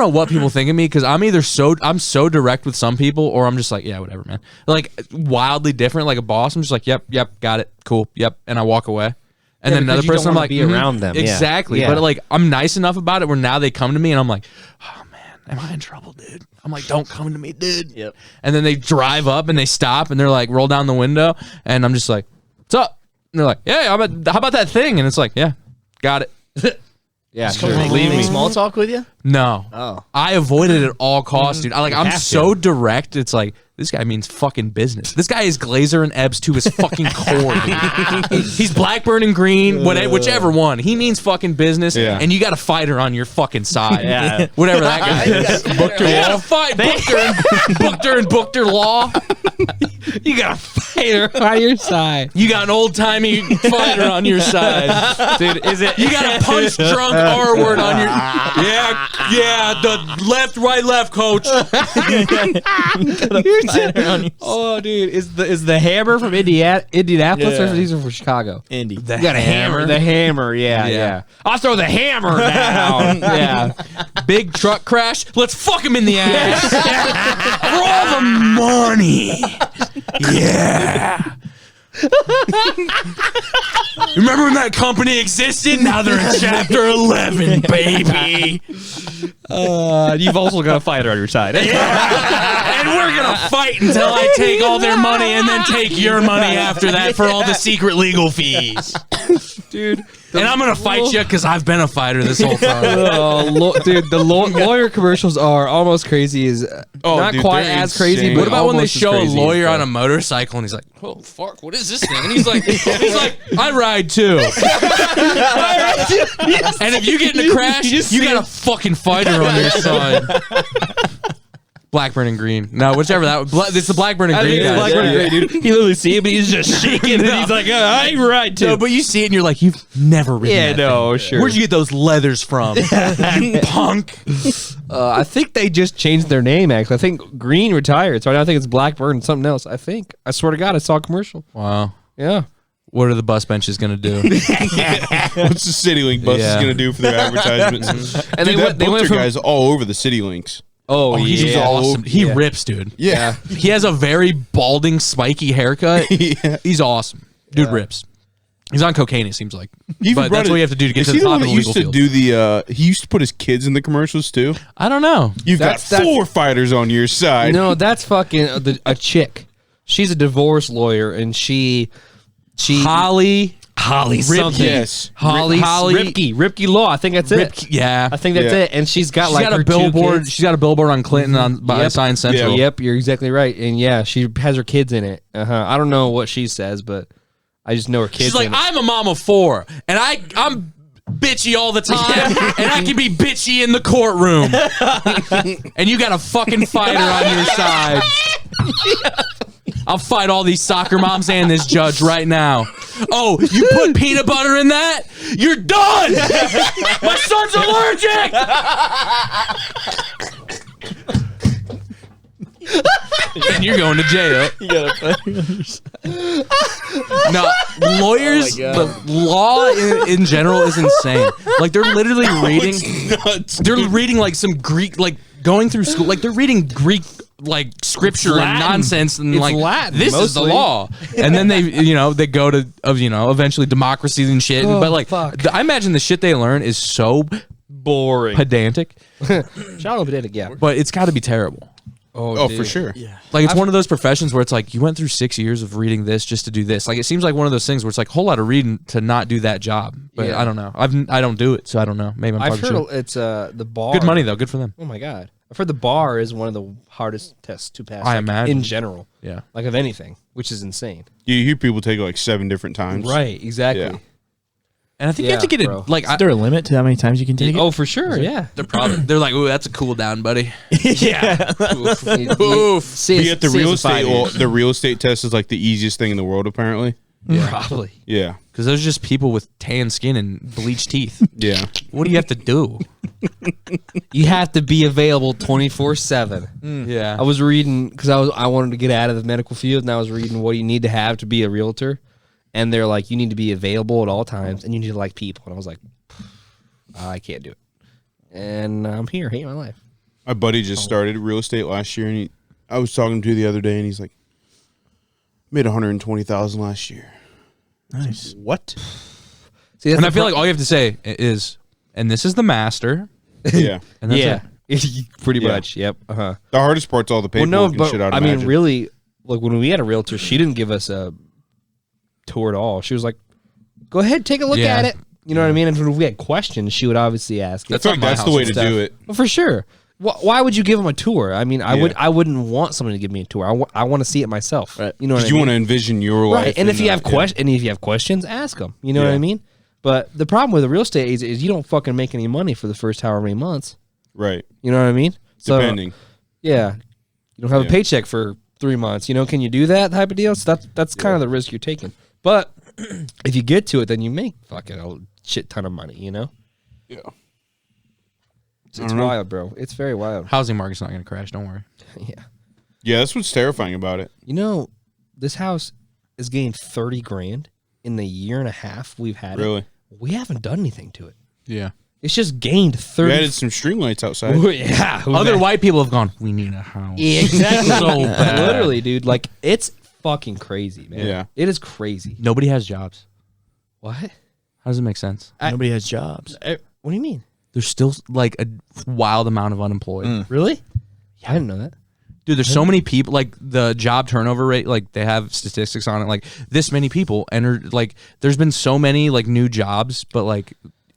what people think of me because I'm so direct with some people, or I'm just like, yeah, whatever, man. Like wildly different, like a boss. I'm just like, yep, got it, cool, yep, and I walk away. And then another person, I'm like, be around them. exactly. Yeah. But like, I'm nice enough about it where now they come to me and I'm like, oh man, am I in trouble, dude? I'm like, don't come to me, dude. Yep. And then they drive up and they stop and they're like, roll down the window, and I'm just like, what's up? And they're like, yeah, how about that thing? And it's like, yeah, got it. Yeah, Sure. sure. Leave me small talk with you? No. Oh. I avoid it at all costs, dude. I'm have so direct. It's like, this guy means fucking business. This guy is Glazer and Ebbs to his fucking core, dude. He's Blackburn and Green, whichever one. He means fucking business, Yeah. and you got a fighter on your fucking side. Yeah. Whatever that guy is. Booker You got to fight Booker and Booker Law. You got a fighter on your side. You got an old-timey fighter on your side. Dude, is it? You got a punch-drunk R-word on your... Yeah, the left, right, left, coach. Oh, dude, is the hammer from Indianapolis, or Yeah. these are from Chicago? Indy. You got a hammer. The hammer, yeah, Yeah. yeah. I'll throw the hammer down. Yeah. Big truck crash. Let's fuck him in the ass. For all the money. Yeah. Remember when that company existed? Now they're in chapter 11, baby. You've also got a fighter on your side. And we're going to fight until I take all their money and then take your money after that for all the secret legal fees. Dude. And I'm going to fight you because I've been a fighter this whole time. Dude, the lawyer commercials are almost crazy. Not dude, quite they're as crazy, insane. but What about when they almost as show a crazy. lawyer on a motorcycle and he's like, "Oh fuck, what is this thing?" And he's like, "I ride too." And if you get in a crash, you got a fucking fighter on your side. Blackburn and Green. No, whichever that. It's the Blackburn and Green guy. Dude. He literally see him, but he's just shaking, and he's like, "I ride too." No, but you see it and you're like, you've never ridden Yeah, that no, thing. sure. Where'd you get those leathers from? You punk. I think they just changed their name. Actually, I think Green retired, so now I think it's Blackburn and something else. I think. I swear to God, I saw a commercial. Wow. Yeah. What are the bus benches gonna do? What's the CityLink bus Yeah. is going to do for their advertisements? And Dude, they went Booker from guy's all over the CityLinks. Oh, he's yeah. awesome. He Yeah. rips, dude. Yeah. He has a very balding, spiky haircut. Yeah. He's awesome. Dude rips. He's on cocaine, it seems like. He But that's what you have to do to get is to he the top one of that the legal used to field. do the he used to put his kids in the commercials too? I don't know. You've That's- got 4 fighters on your side. No, that's fucking a chick. She's a divorce lawyer, and she Holly something. Yes. Holly Ripke Law. I think that's it. Ripke, yeah. I think that's Yeah. it. And she's got She's like got her a 2 billboard. kids. She's got a billboard on Clinton on by Yep. Science Central. Yep, you're exactly right. And yeah, she has her kids in it. I don't know what she says, but I just know her kids. She's like, in it. I'm a mom of 4, and I'm bitchy all the time, and I can be bitchy in the courtroom. And you got a fucking fighter on your side. I'll fight all these soccer moms and this judge right now. Oh, you put peanut butter in that? You're done! My son's allergic! And you're going to jail. No, lawyers, the law in general is insane. Like they're literally reading, they're reading like some Greek, like going through school, like they're reading Greek like scripture and nonsense, and It's like Latin, this is the mostly. law. And then they go to eventually democracy and shit. But like I imagine the shit they learn is so boring. pedantic, Shallow pedantic, yeah. but it's got to be terrible. Oh, dude. for sure. Like it's one of those professions where it's like you went through 6 years of reading this just to do this. Like it seems like one of those things where it's like a whole lot of reading to not do that job. But Yeah. I don't know. I don't do it, so I don't know. Maybe I'm I've talking heard shit. it's the bar. Good money though. Good for them. Oh my god. I've heard the bar is one of the hardest tests to pass. I imagine. in general, Yeah. like of anything, which is insane. You hear people take it like 7 different times. Right. Exactly. Yeah. And I think you have to get bro. it. Like Is there a limit to how many times you can take it? Oh, for sure. Yeah. they're like, ooh, that's a cool down, buddy. Yeah. Oof. See, But yet the real estate the real estate test is like the easiest thing in the world apparently. Probably. Yeah. Because those are just people with tan skin and bleached teeth. Yeah. What do you have to do? You have to be available 24/7. Yeah. I was reading because I wanted to get out of the medical field, and I was reading what you need to have to be a realtor, and they're like, you need to be available at all times, and you need to like people. And I was like, I can't do it. And I'm here, hating my life. My buddy just started real estate last year, and I was talking to him the other day, and he's like, made $120,000 last year. Nice. What? See, that's And the I feel like all you have to say is, and this is the master. Yeah. And that's yeah, it. pretty Yeah. much. Yep. Uh-huh. The hardest part's all the Well, paperwork no, and but shit. I mean, really, like when we had a realtor, she didn't give us a tour at all. She was like, "Go ahead, take a look Yeah. at it." You know what I mean? And if we had questions, she would obviously ask. I feel like that's the way to do it. Well, for sure. Why would you give them a tour? I mean, I wouldn't want someone to give me a tour. I want to see it myself. Right. You know what I Because mean? you want to envision your life. Right. And if you have yeah. questions, ask them. You know what Yeah. I mean? But the problem with the real estate agent is you don't fucking make any money for the first however many months. Right. You know what I mean? So Depending. yeah, you don't have Yeah. a paycheck for 3 months. You know, can you do that type of deal? So that's kind of the risk you're taking. But if you get to it, then you make fucking a shit ton of money. You know, Yeah. it's don't know. wild, bro. It's very wild. Housing market's not going to crash. Don't worry. Yeah. Yeah, that's what's terrifying about it. You know, this house is getting 30 grand in the year and a half we've had it. Really. We haven't done anything to it. Yeah. It's just gained 30. We added some string lights outside. Yeah. Other white people have gone, we need a house. Yeah, exactly. So bad. Literally, dude. Like, it's fucking crazy, man. Yeah. It is crazy. Nobody has jobs. What? How does it make sense? Nobody has jobs. What do you mean? There's still like a wild amount of unemployed. Really? Yeah, I didn't know that. Dude, there's so many people, like the job turnover rate, like they have statistics on it, like this many people entered, like there's been so many like new jobs, but like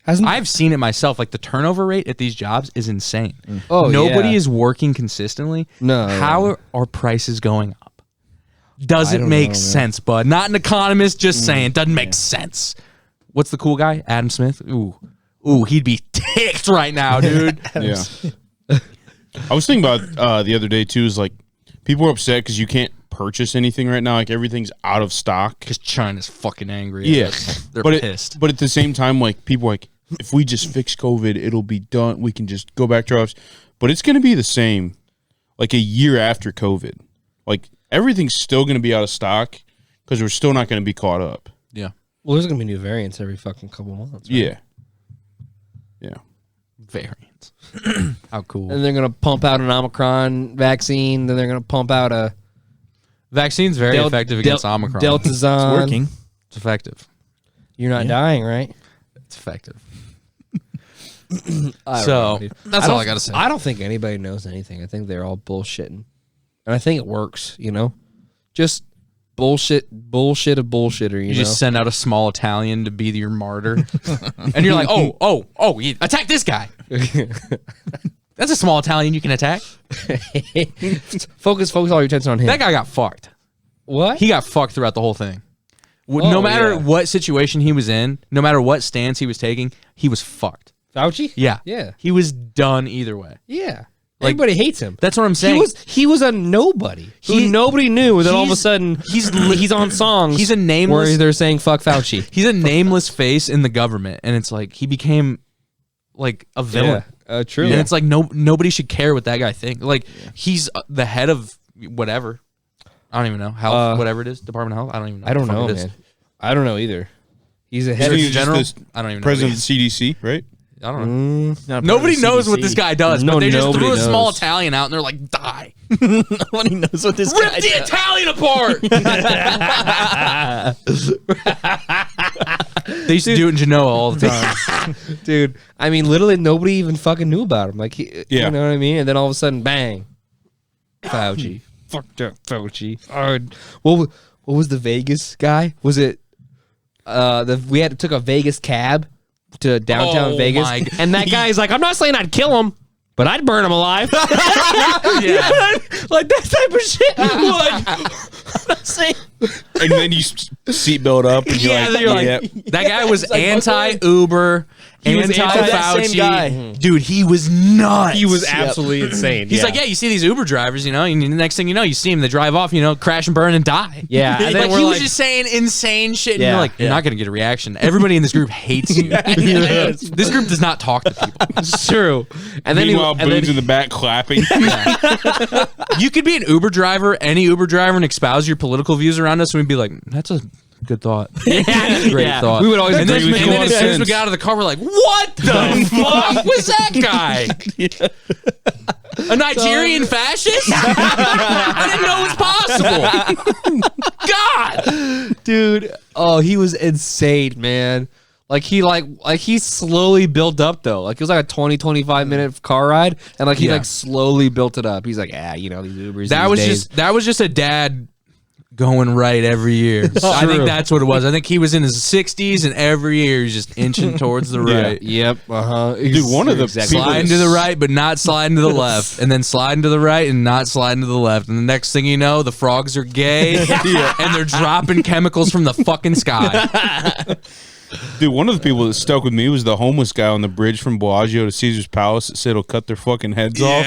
I've seen it myself, like the turnover rate at these jobs is insane. Oh, Nobody yeah. is working consistently. No. How are prices going up? Doesn't don't make know, man. sense, bud. Not an economist, just saying, doesn't make sense. What's the cool guy? Adam Smith? Ooh, he'd be ticked right now, dude. Yeah. I was thinking about the other day too. Is like people are upset because you can't purchase anything right now. Like everything's out of stock. Because China's fucking angry. Yeah, They're but pissed. But at the same time, like people are like, if we just fix COVID, it'll be done. We can just go back to our lives. But it's going to be the same, like a year after COVID. Like everything's still going to be out of stock because we're still not going to be caught up. Yeah. Well, there's gonna be new variants every fucking couple months. Right? Yeah. Yeah. Variants. How cool. And they're gonna pump out an Omicron vaccine. Then they're gonna pump out a Vaccine's very effective against Omicron. Deltazon. It's working. It's effective. You're not dying, right? It's effective. So that's all I gotta say. I don't think anybody knows anything. I think they're all bullshitting, and I think it works. You know, just bullshit of bullshitter. You know? Just send out a small Italian to be your martyr, and you're like, oh, attack this guy. That's a small Italian you can attack. focus all your attention on him. That guy got fucked. What? He got fucked throughout the whole thing. No matter what situation he was in, no matter what stance he was taking, he was fucked. Fauci? Yeah. Yeah. He was done either way. Yeah. Like, everybody hates him. That's what I'm saying. He was a nobody. Who nobody knew. And then all of a sudden he's on songs. He's a nameless. Where they're saying fuck Fauci. He's a nameless face in the government, and it's like he became like a villain. Yeah. True. And it's like nobody should care what that guy thinks. Like he's the head of whatever. I don't even know health, whatever it is, Department of Health. I don't even know. I don't know, man. I don't know either. He's a head Isn't of he general. just the I don't even know. president of the CDC, right? I don't know. Not Nobody part of the knows what CDC. this guy does, No, but they just nobody threw a small knows. Italian out, and they're like, die. Nobody knows what this Rip guy the does. Italian apart. They used to do it in Genoa all the time. dude. I mean, literally nobody even fucking knew about him. Like, you know what I mean? And then all of a sudden, bang, Fauci. Fucked up Fauci. What was the Vegas guy? Was it we took a Vegas cab to downtown Oh Vegas, my God. and that guy's like, I'm not saying I'd kill him, but I'd burn him alive. Yeah. Like that type of shit. Like, I'm not saying. And then you seatbelt up, and you're like, you're yep. That guy was anti-Uber, was anti-Fauci. that same guy. Dude, he was nuts. He was absolutely insane. He's like, yeah, you see these Uber drivers, you know, and the next thing you know, you see them, they drive off, you know, crash and burn and die. Yeah, and then Like, we're he was like- just saying insane shit. And Yeah. you're like, you're not going to get a reaction. Everybody in this group hates you. This group does not talk to people. It's true. And then Meanwhile, and then Boone's in the back clapping. You could be an Uber driver, any Uber driver, and espouse your political views around us, and we'd be like, that's a good thought. Great thought. We would always and then, agree with and you then on as soon as we sense. got out of the car, we're like, what the fuck was that guy? A Nigerian fascist? I didn't know it was possible. God. dude. Oh, he was insane, man. Like he slowly built up though. Like it was like a 20-25 minute car ride, and like he Yeah. like slowly built it up. He's like, you know, these Ubers. That was just a dad going right every year. I think that's what it was. I think he was in his 60s, and every year he's just inching towards the right. Yep. Dude, one of the people Sliding to the right, but not sliding to the left, and then sliding to the right and not sliding to the left. And the next thing you know, the frogs are gay, and they're dropping chemicals from the fucking sky. Dude, one of the people that stuck with me was the homeless guy on the bridge from Bellagio to Caesar's Palace that said he'll cut their fucking heads off.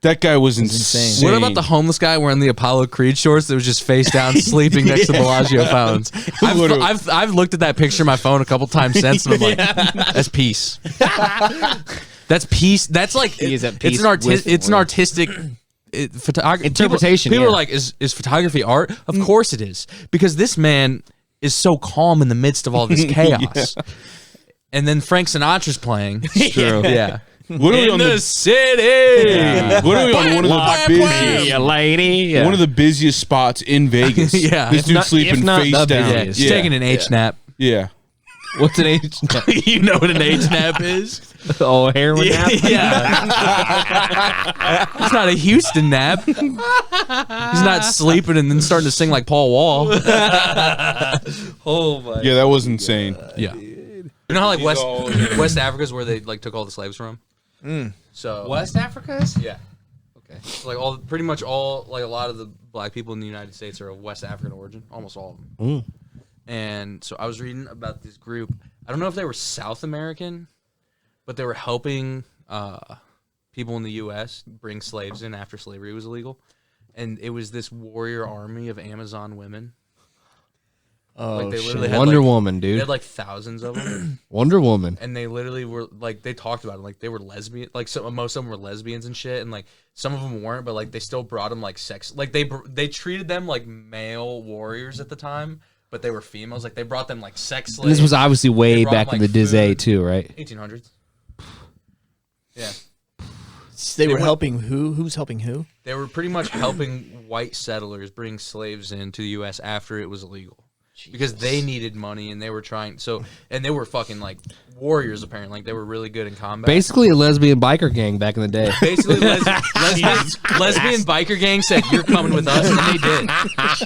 That guy was insane. What about the homeless guy wearing the Apollo Creed shorts that was just face down sleeping next to Bellagio fountains? I've looked at that picture on my phone a couple times since, and I'm like, that's peace. That's peace. That's like He is at peace it's an with artistic interpretation. People yeah. are like, is photography art? Of course it is, because this man is so calm in the midst of all this chaos. And then Frank Sinatra's playing. True. Yeah. What are we In on the city. What are we on one of the busiest? Yeah, lady. Yeah. One of the busiest spots in Vegas. Yeah. This If dude's not- sleeping if not face the down. busiest. He's taking an H nap. Yeah. What's an age? You know what an H nap is? Oh, heroin nap. Yeah. It's not a Houston nap. He's not sleeping and then starting to sing like Paul Wall. Oh my. Yeah, that was insane. Yeah. You know how like West Africa's where they like took all the slaves from? So West Africa's? yeah. Okay. So, like pretty much all like a lot of the black people in the United States are of West African origin, almost all of them. And so I was reading about this group. I don't know if they were South American, but they were helping people in the U.S. bring slaves in after slavery was illegal. And it was this warrior army of Amazon women. Oh, Like, they shit. literally had, Wonder like- Woman, They dude. had like thousands of them. Wonder Woman. And they literally were like, they talked about it, like they were lesbian, like most of them were lesbians and shit, and like some of them weren't, but like they still brought them like sex, like they treated them like male warriors at the time, but they were females, like they brought them like sex slaves. And this was obviously way They brought back them, in the like, Dizay food. too, right? 1800s. Yeah. They were helping who? Who's helping who? They were pretty much helping white settlers bring slaves into the U.S. after it was illegal. Because they needed money and they were trying and they were fucking like warriors apparently, like they were really good in combat. Basically a lesbian biker gang back in the day. Basically lesbian biker gang said you're coming with us, and they did.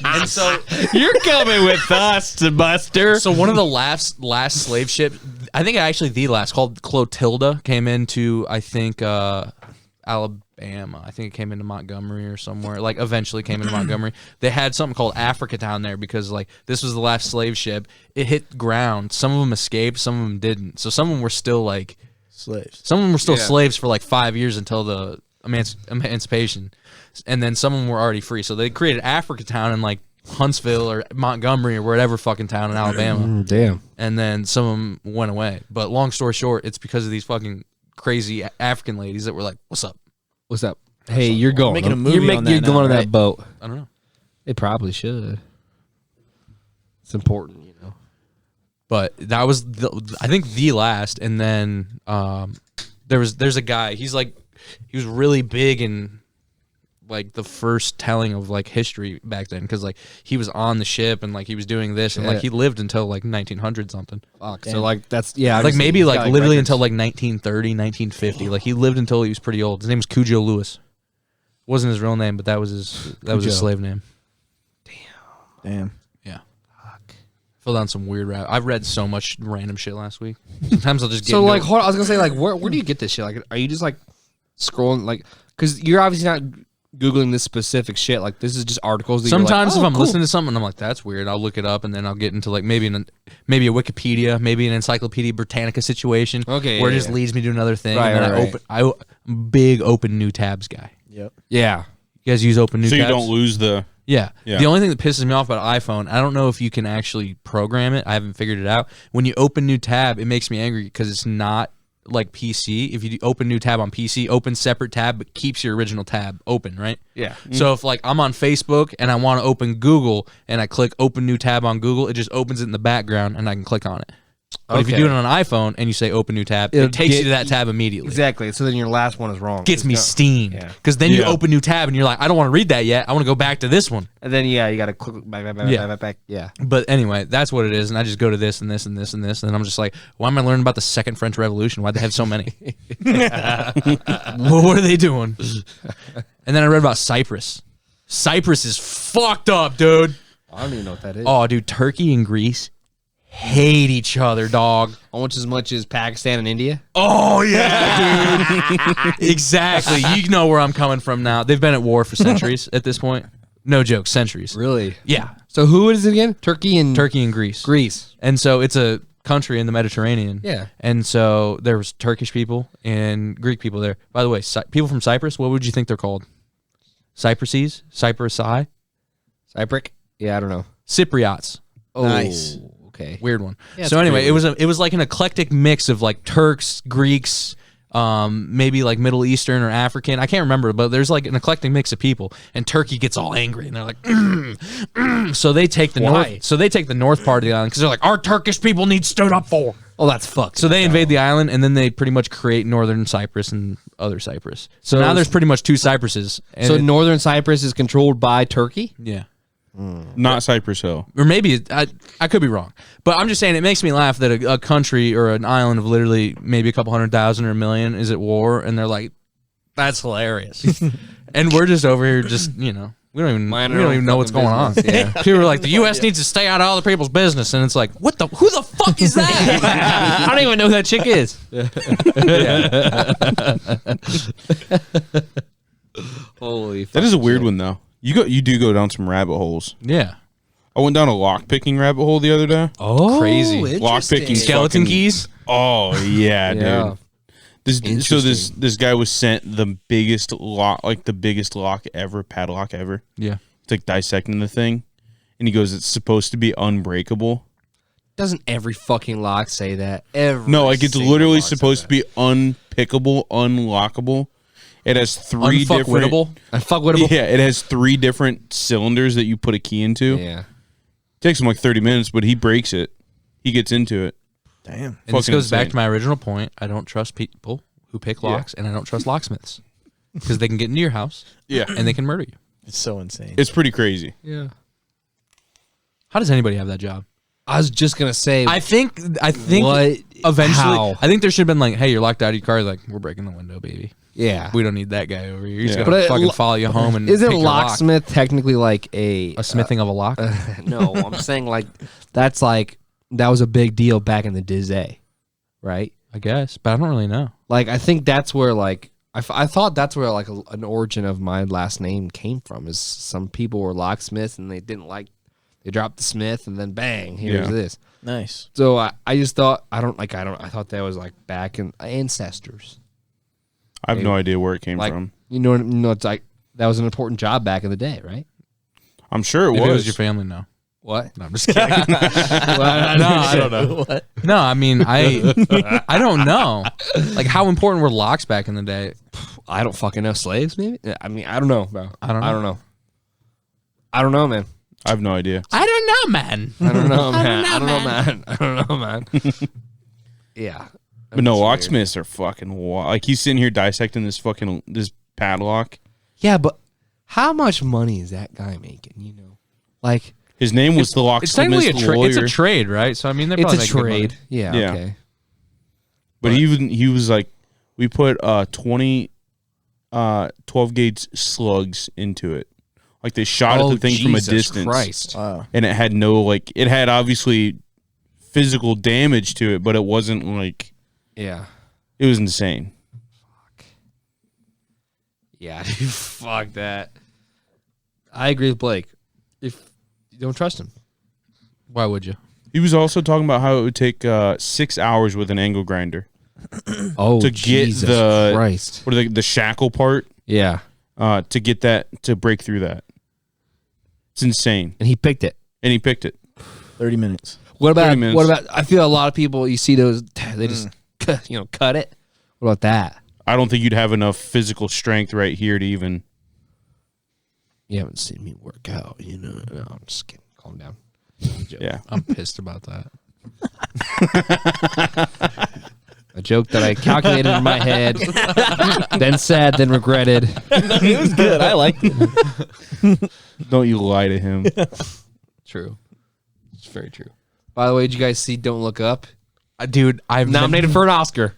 And so You're coming with us, Buster. so one of the last slave ship, I think actually the last, called Clotilda, came into I think Alabama. I think it came into Montgomery or somewhere. Like eventually came into Montgomery. They had something called Africa down there because like this was the last slave ship. It hit ground. Some of them escaped. Some of them didn't. So some of them were still like Slaves. Some of them were still slaves for like 5 years until the emancipation, and then some of them were already free. So they created Africa Town in like Huntsville or Montgomery or whatever fucking town in Alabama. Damn. And then some of them went away. But long story short, it's because of these fucking crazy African ladies that were like, "What's up? What's up? Hey, you're going. making a movie on that You're now, going on right? that boat. I don't know." They probably should. It's important, you know. But that was I think the last, and then there's a guy. He was really big in like the first telling of like history back then, because like he was on the ship and like he was doing this and like he lived until like 1900 something. Fuck. So like that's like Maybe like literally until like 1930, 1950. Like he lived until he was pretty old. His name was Cujo Lewis. Wasn't his real name, but that was his slave name. Damn. Yeah. Fell down some weird rap. I've read so much random shit last week. Sometimes I'll just get So into like it. hold on, I was gonna say like where do you get this shit? Like are you just like scrolling like because you're obviously not Googling this specific shit, like this is just articles that Sometimes you're like, if I'm listening to something and I'm like, that's weird, I'll look it up and then I'll get into like maybe a Wikipedia, maybe an Encyclopedia Britannica situation. Okay, where yeah, it just yeah. leads me to another thing. Right, and then right, I'm a big open new tabs guy. Yep. yeah. You guys use open new So tabs? you don't lose the. Yeah. Yeah. The only thing that pisses me off about iPhone, I don't know if you can actually program it. I haven't figured it out. When you open new tab, it makes me angry because it's not like PC. If you open new tab on PC, open separate tab, but keeps your original tab open, right? Yeah. So if like I'm on Facebook and I want to open Google and I click open new tab on Google, it just opens it in the background and I can click on it. But if you Okay. do it on an iPhone and you say open new tab, It'll it takes you get- to that tab immediately. Exactly. So then your last one is wrong. Gets me It's not- steamed. Yeah. Because then you Yeah. open new tab and you're like, I don't want to read that yet. I want to go back to this one. And then you gotta click back. Yeah. But anyway, that's what it is. And I just go to this and this and this and this. And then I'm just like, why am I learning about the Second French Revolution? Why'd they have so many? What are they doing? And then I read about Cyprus. Cyprus is fucked up, dude. I don't even know what that is. Oh, dude, Turkey and Greece hate each other, dog. Almost as much as Pakistan and India. Oh, yeah, dude. Exactly. You know where I'm coming from now. They've been at war for centuries at this point. No joke, centuries. Really? Yeah. So who is it again? Turkey and Greece. Greece. And so it's a country in the Mediterranean. Yeah. And so there was Turkish people and Greek people there. By the way, people from Cyprus, what would you think they're called? Cypresses? Cyprusci? Cypric? Yeah, I don't know. Cypriots. Oh, Nice. Okay. Weird one. Yeah, So it's anyway, pretty it was like an eclectic mix of like Turks, Greeks, maybe like Middle Eastern or African. I can't remember, but there's like an eclectic mix of people. And Turkey gets all angry and they're like, so they take the Why? north. So they take the north part of the island because they're like, our Turkish people need stood up for. Oh, that's fucked. So they invade the island and then they pretty much create northern Cyprus and other Cyprus. So now it's- there's pretty much two Cypruses. And So northern Cyprus is controlled by Turkey? yeah. Not Cypress Hill. Or maybe I could be wrong, but I'm just saying it makes me laugh that a country or an island of literally maybe a couple 100,000 or a million is at war, and they're like, "That's hilarious," and we're just over here, just we don't even know what's going on. Yeah. People are like, "The U.S. needs to stay out of other people's business," and it's like, "Who the fuck is that?" I don't even know who that chick is. Holy fuck. That is a weird one though. You do go down some rabbit holes. Yeah, I went down a lock picking rabbit hole the other day. Oh, crazy. Lock picking skeleton fucking- keys. Oh yeah, Yeah. dude. This guy was sent the biggest lock, like the biggest padlock ever. Yeah, It's like dissecting the thing, and he goes, "It's supposed to be unbreakable." Doesn't every fucking lock say that? No, like it's literally supposed to be unpickable, unlockable. It has three different. unfuckwittable. Unfuckwittable? Yeah, it has three different cylinders that you put a key into. Yeah. Takes him like 30 minutes, but he breaks it. He gets into it. Damn. And this Fucking goes back insane. to my original point. I don't trust people who pick locks, and I don't trust locksmiths because they can get into your house, and they can murder you. It's so insane. It's pretty crazy. Yeah. How does anybody have that job? I was just gonna say. I think What? eventually. How? I think there should have been like, hey, you're locked out of your car. Like, we're breaking the window, baby. Yeah. We don't need that guy over here. He's Yeah. gonna But fucking follow you home and Isn't pick your lock. locksmith technically like a smithing of a lock? No, I'm saying like that's like that was a big deal back in the day, right? I guess, but I don't really know. Like I think that's where like I thought that's where like an origin of my last name came from. Is some people were locksmiths and they dropped the smith and then bang, here's this. Nice. So I just thought I thought that was like back in ancestors. I have no idea where it came Like from. you know, it's like that was an important job back in the day, right? I'm sure it If was. it was your family, no. What? No, I'm just kidding. No, I don't know. What? No, I mean, I don't know. Like, how important were locks back in the day? I don't fucking know. Slaves, maybe? I mean, I don't know, bro. I don't know. I don't know, man. I have no idea. I don't know, man. I don't know, man. I don't know, man. I don't know, man. Yeah. But no, locksmiths are fucking wild. Like he's sitting here dissecting this padlock. Yeah, but how much money is that guy making? You know, like His name was the It's technically locksmith lawyer. it's a trade, right? So I mean, they're it's probably a making good money. trade. Yeah. Yeah. Okay. But he was like, we put 20 12 gauge slugs into it. Like they shot at the thing from a distance. Christ. Wow. And it had it had obviously physical damage to it, but it wasn't like, Yeah. it was insane. Yeah. Dude, fuck that. I agree with Blake. If you don't trust him. Why would you? He was also talking about how it would take 6 hours with an angle grinder Oh, to get Jesus the Christ. or the shackle part Yeah. to get that to break through that. It's insane. And he picked it. And he picked it. 30 minutes. What 30 about minutes. I feel a lot of people you see those they just cut it. What about that? I don't think you'd have enough physical strength right here to even. You haven't seen me work out, you know. No, I'm just kidding. Calm down. Yeah. I'm pissed about that. A joke that I calculated in my head, then said, then regretted. It was good. I liked it. Don't you lie to him. True. It's very true. By the way, did you guys see Don't Look Up? Dude, I've Nominated for an Oscar.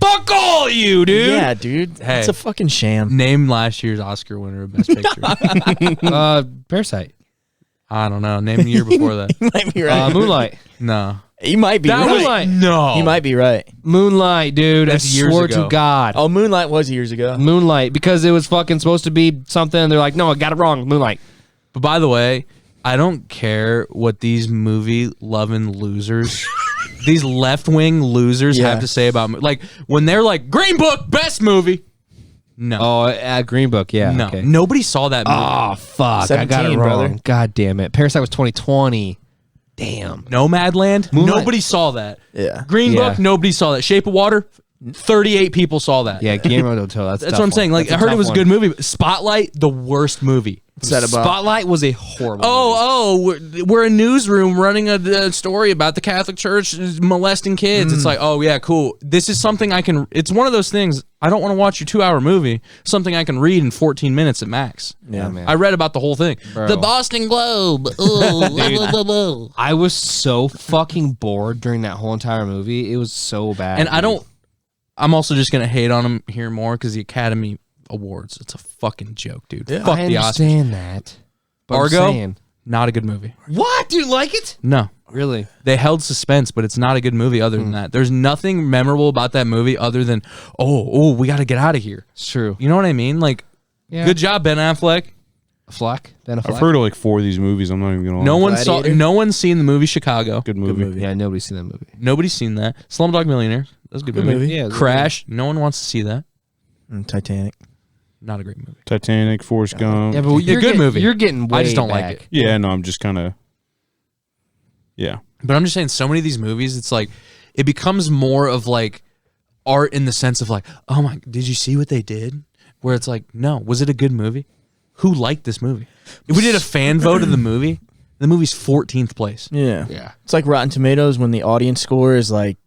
Fuck all you, dude. Yeah, dude. Hey. It's a fucking sham. Name last year's Oscar winner of Best Picture. Parasite. I don't know. Name the year before that. You might be right. Moonlight. No. You might be right. Moonlight. No. You might be right. Moonlight, dude. That's I years swear ago. to God. Oh, Moonlight was years ago. Moonlight, because it was fucking supposed to be something. And they're like, no, I got it wrong. Moonlight. But by the way, I don't care what these movie loving losers, these left wing losers Yeah. have to say about like when they're like Green Book best movie. No, Oh, Green Book, yeah. no, Okay. nobody saw that movie. Oh, fuck. I got it 17, wrong. brother. God damn it. Parasite was 2020. Damn. Nomadland, Moonlight. nobody saw that. Yeah. Green Yeah. Book, nobody saw that. Shape of Water, 38 people saw that. Yeah, Guillermo del Toro. That's That's what I'm saying. Like I heard it was a good movie. But Spotlight, the worst movie. What's that about? Spotlight was a horrible movie. We're a newsroom running a story about the Catholic Church molesting kids. It's like, oh yeah, cool. This is something I can. It's one of those things. I don't want to watch your 2-hour movie. Something I can read in 14 minutes at max. Yeah, man. I read about the whole thing. Bro. The Boston Globe. Ooh, I was so fucking bored during that whole entire movie. It was so bad. and I don't. I'm also just gonna hate on him here more because the Academy Awards. It's a fucking joke, dude. Yeah. Fuck I the Oscars. understand that. But I'm Argo? saying- Not a good movie. What? Do you like it? No. Really? They held suspense, but it's not a good movie other than that. There's nothing memorable about that movie other than, oh, we got to get out of here. It's true. You know what I mean? Like, Yeah. good job, Ben Affleck. Fleck? Ben Affleck? I've heard of like 4 of these movies. I'm not even gonna lie. Gladiator? No one's seen the movie Chicago. Good movie. movie. Yeah, nobody's seen that movie. Nobody's seen that. Slumdog Millionaire. That's a good, Good movie. movie. Yeah, it's a good Crash. No one wants to see that. Titanic. Not a great movie. Titanic, Forrest Gump. Yeah, but you're good getting, movie. You're getting way I just don't like back. it. Yeah, no, I'm just kind of. Yeah. But I'm just saying, so many of these movies, it's like, it becomes more of like art in the sense of like, oh my, did you see what they did? Where it's like, no, was it a good movie? Who liked this movie? If we did a fan vote of the movie's 14th place. Yeah. Yeah. It's like Rotten Tomatoes when the audience score is like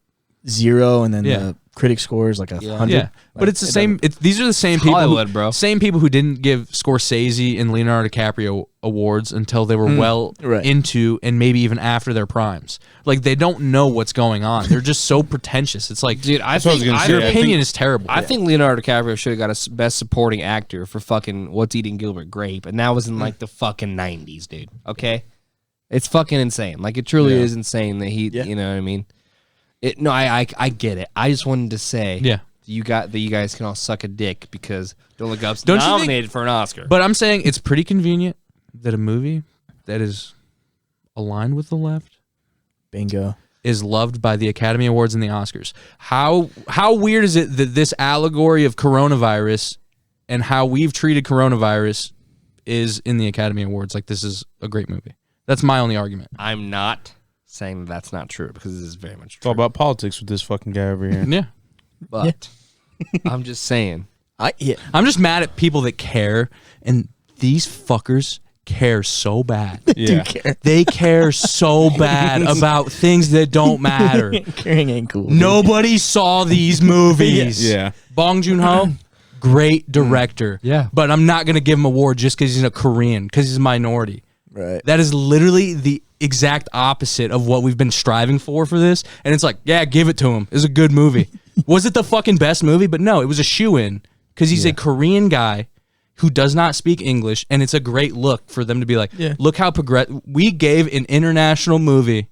0 and then Yeah. the critic score is like 100. Yeah, but it's the same. These are the same people. Hollywood, bro. Same people who didn't give Scorsese and Leonardo DiCaprio awards until they were into and maybe even after their primes. Like they don't know what's going on. They're just so pretentious. It's like, Dude, I think your opinion is terrible. I think Leonardo DiCaprio should have got a best supporting actor for fucking What's Eating Gilbert Grape, and that was in like the fucking 90s, dude. Okay, it's fucking insane. Like it truly is insane that he, you know what I mean? I get it. I just wanted to say, you guys can all suck a dick because Don't Look Up's nominated for an Oscar. But I'm saying it's pretty convenient that a movie that is aligned with the left, bingo, is loved by the Academy Awards and the Oscars. How weird is it that this allegory of coronavirus and how we've treated coronavirus is in the Academy Awards? Like, this is a great movie. That's my only argument. I'm not saying that's not true because this is very much true. It's all about politics with this fucking guy over here. Yeah. But I'm just saying. I'm just mad at people that care, and these fuckers care so bad. They care so bad about things that don't matter. Caring ain't cool. Nobody saw these movies. Yeah. Bong Joon-ho, great director. Yeah. But I'm not going to give him an award just because he's a Korean, because he's a minority. Right. That is literally the exact opposite of what we've been striving for this. And it's like, yeah, give it to him. It's a good movie. Was it the fucking best movie? But no, it was a shoo-in because he's a Korean guy who does not speak English, and it's a great look for them to be like, look how we gave an international movie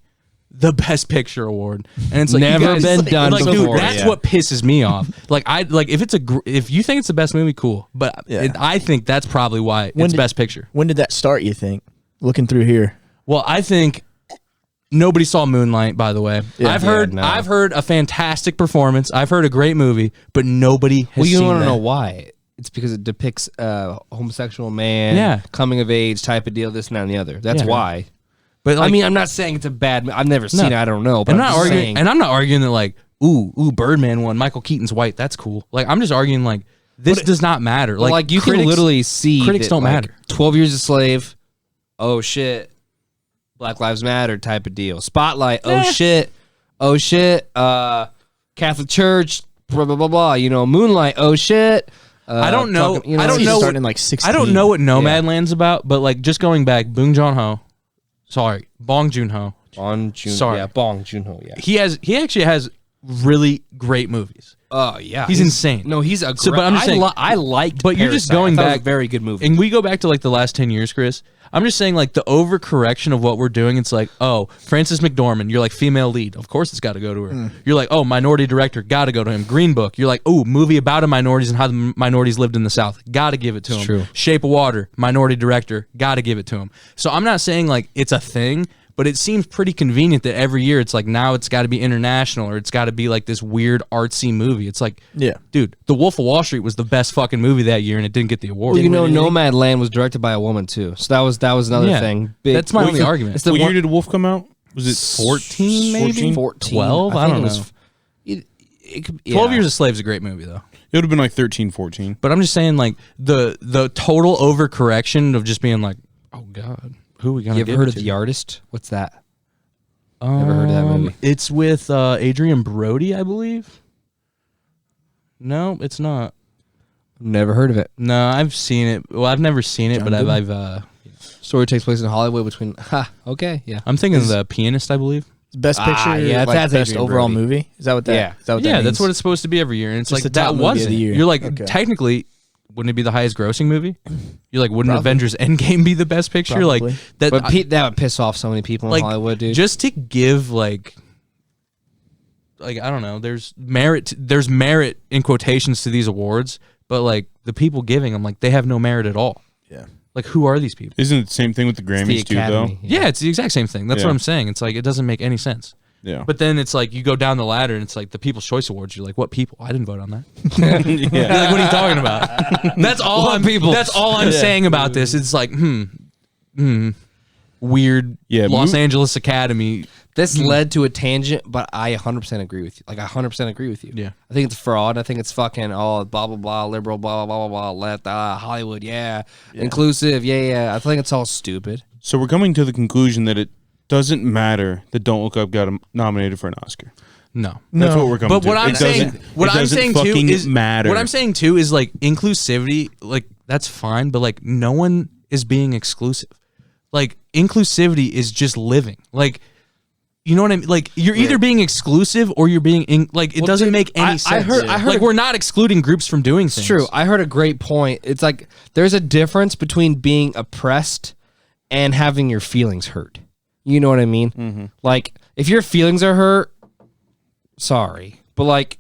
the Best Picture award, and it's like never been done like, before. Dude, that's what pisses me off. Like if you think it's the best movie, cool, but I think that's probably why it's Best Picture. When did that start? You think? Looking through here, well, I think nobody saw Moonlight. By the way, I've heard a fantastic performance. I've heard a great movie, but nobody has. Well, you seen want to that. know why? It's because it depicts a homosexual man, coming of age type of deal, this and that and the other. That's why. But I mean, I'm not saying it's a bad. I've never seen it. I don't know. But I'm not arguing, and I'm not arguing that like, ooh, Birdman won. Michael Keaton's white. That's cool. Like, I'm just arguing like this does not matter. Like you can literally see critics don't matter. 12 Years a Slave. Oh shit. Black Lives Matter type of deal. Spotlight. Oh shit. Oh shit. Catholic Church. Blah blah blah blah. You know, Moonlight. Oh shit. I don't know. I don't know. Starting like 16. I don't know what Nomadland's about, but like just going back, Bong Joon-ho. Sorry, Bong Joon-ho. Bong Joon-ho. Yeah. He actually has really great movies. Oh yeah, he's insane. No, he's a. But I'm just saying, I liked. But you're just going back. Very good movie. And we go back to like the last 10 years, Chris. I'm just saying like the overcorrection of what we're doing. It's like, oh, Frances McDormand. You're like female lead. Of course, it's got to go to her. You're like, oh, minority director. Got to go to him. Green Book. You're like, oh, movie about a minorities and how the minorities lived in the South. Got to give it to him. True. Shape of Water. Minority director. Got to give it to him. So I'm not saying like it's a thing. But it seems pretty convenient that every year it's like now it's got to be international or it's got to be like this weird artsy movie. It's like, dude, The Wolf of Wall Street was the best fucking movie that year and it didn't get the award. Well, you know, Nomadland was directed by a woman too, so that was another thing. That's my only argument. What year did Wolf come out? Was it 14 maybe? 14? 12? I don't know. 12 Years a Slave is a great movie though. It would have been like 13, 14. But I'm just saying like the total overcorrection of just being like, oh God. Who are we gonna? You ever heard of The Artist? What's that? Never heard of that movie. It's with Adrian Brody, I believe. No, it's not. Never heard of it. No, I've seen it. Well, I've never seen it, but I've Story takes place in Hollywood between. Okay, yeah. I'm thinking of The Pianist, I believe. Best Picture. Yeah, like that's best Adrian overall Brody. movie. Is that what that? Yeah. Is that what that Yeah, means? that's what it's supposed to be every year, and it's Just like the top that movie of wasn't. the year. You're like Okay. technically. Wouldn't it be the highest grossing movie? You're like, wouldn't Probably. Avengers Endgame be the best picture? Probably. Like that. But that would piss off so many people in Hollywood, dude. Just to give like I don't know. There's merit in quotations to these awards, but like the people giving them, like they have no merit at all. Yeah. Like who are these people? Isn't it the same thing with the Grammys too, though? Yeah, it's the exact same thing. That's what I'm saying. It's like it doesn't make any sense. Yeah. But then it's like you go down the ladder and it's like the People's Choice Awards. You're like, what people? I didn't vote on that. You're like, what are you talking about? That's all That's all I'm saying about this. It's like, weird. Yeah, Los Angeles Academy. This led to a tangent, but I 100% agree with you. Like, I 100% agree with you. Yeah. I think it's fraud. I think it's fucking, blah, blah, blah, liberal, blah, blah, blah, blah, left, Hollywood, inclusive, I think it's all stupid. So we're coming to the conclusion that it doesn't matter that Don't Look Up got nominated for an Oscar. No. That's what we're coming But to. what I'm It saying, doesn't- what it I'm doesn't saying too fucking is matter. What I'm saying too is like inclusivity. Like that's fine, but like no one is being exclusive. Like inclusivity is just living. Like you know what I mean? Like you're either being exclusive or you're being it doesn't make any sense. I heard like we're not excluding groups from doing things. It's true. I heard a great point. It's like there's a difference between being oppressed and having your feelings hurt. You know what I mean? Mm-hmm. Like if your feelings are hurt, sorry, but like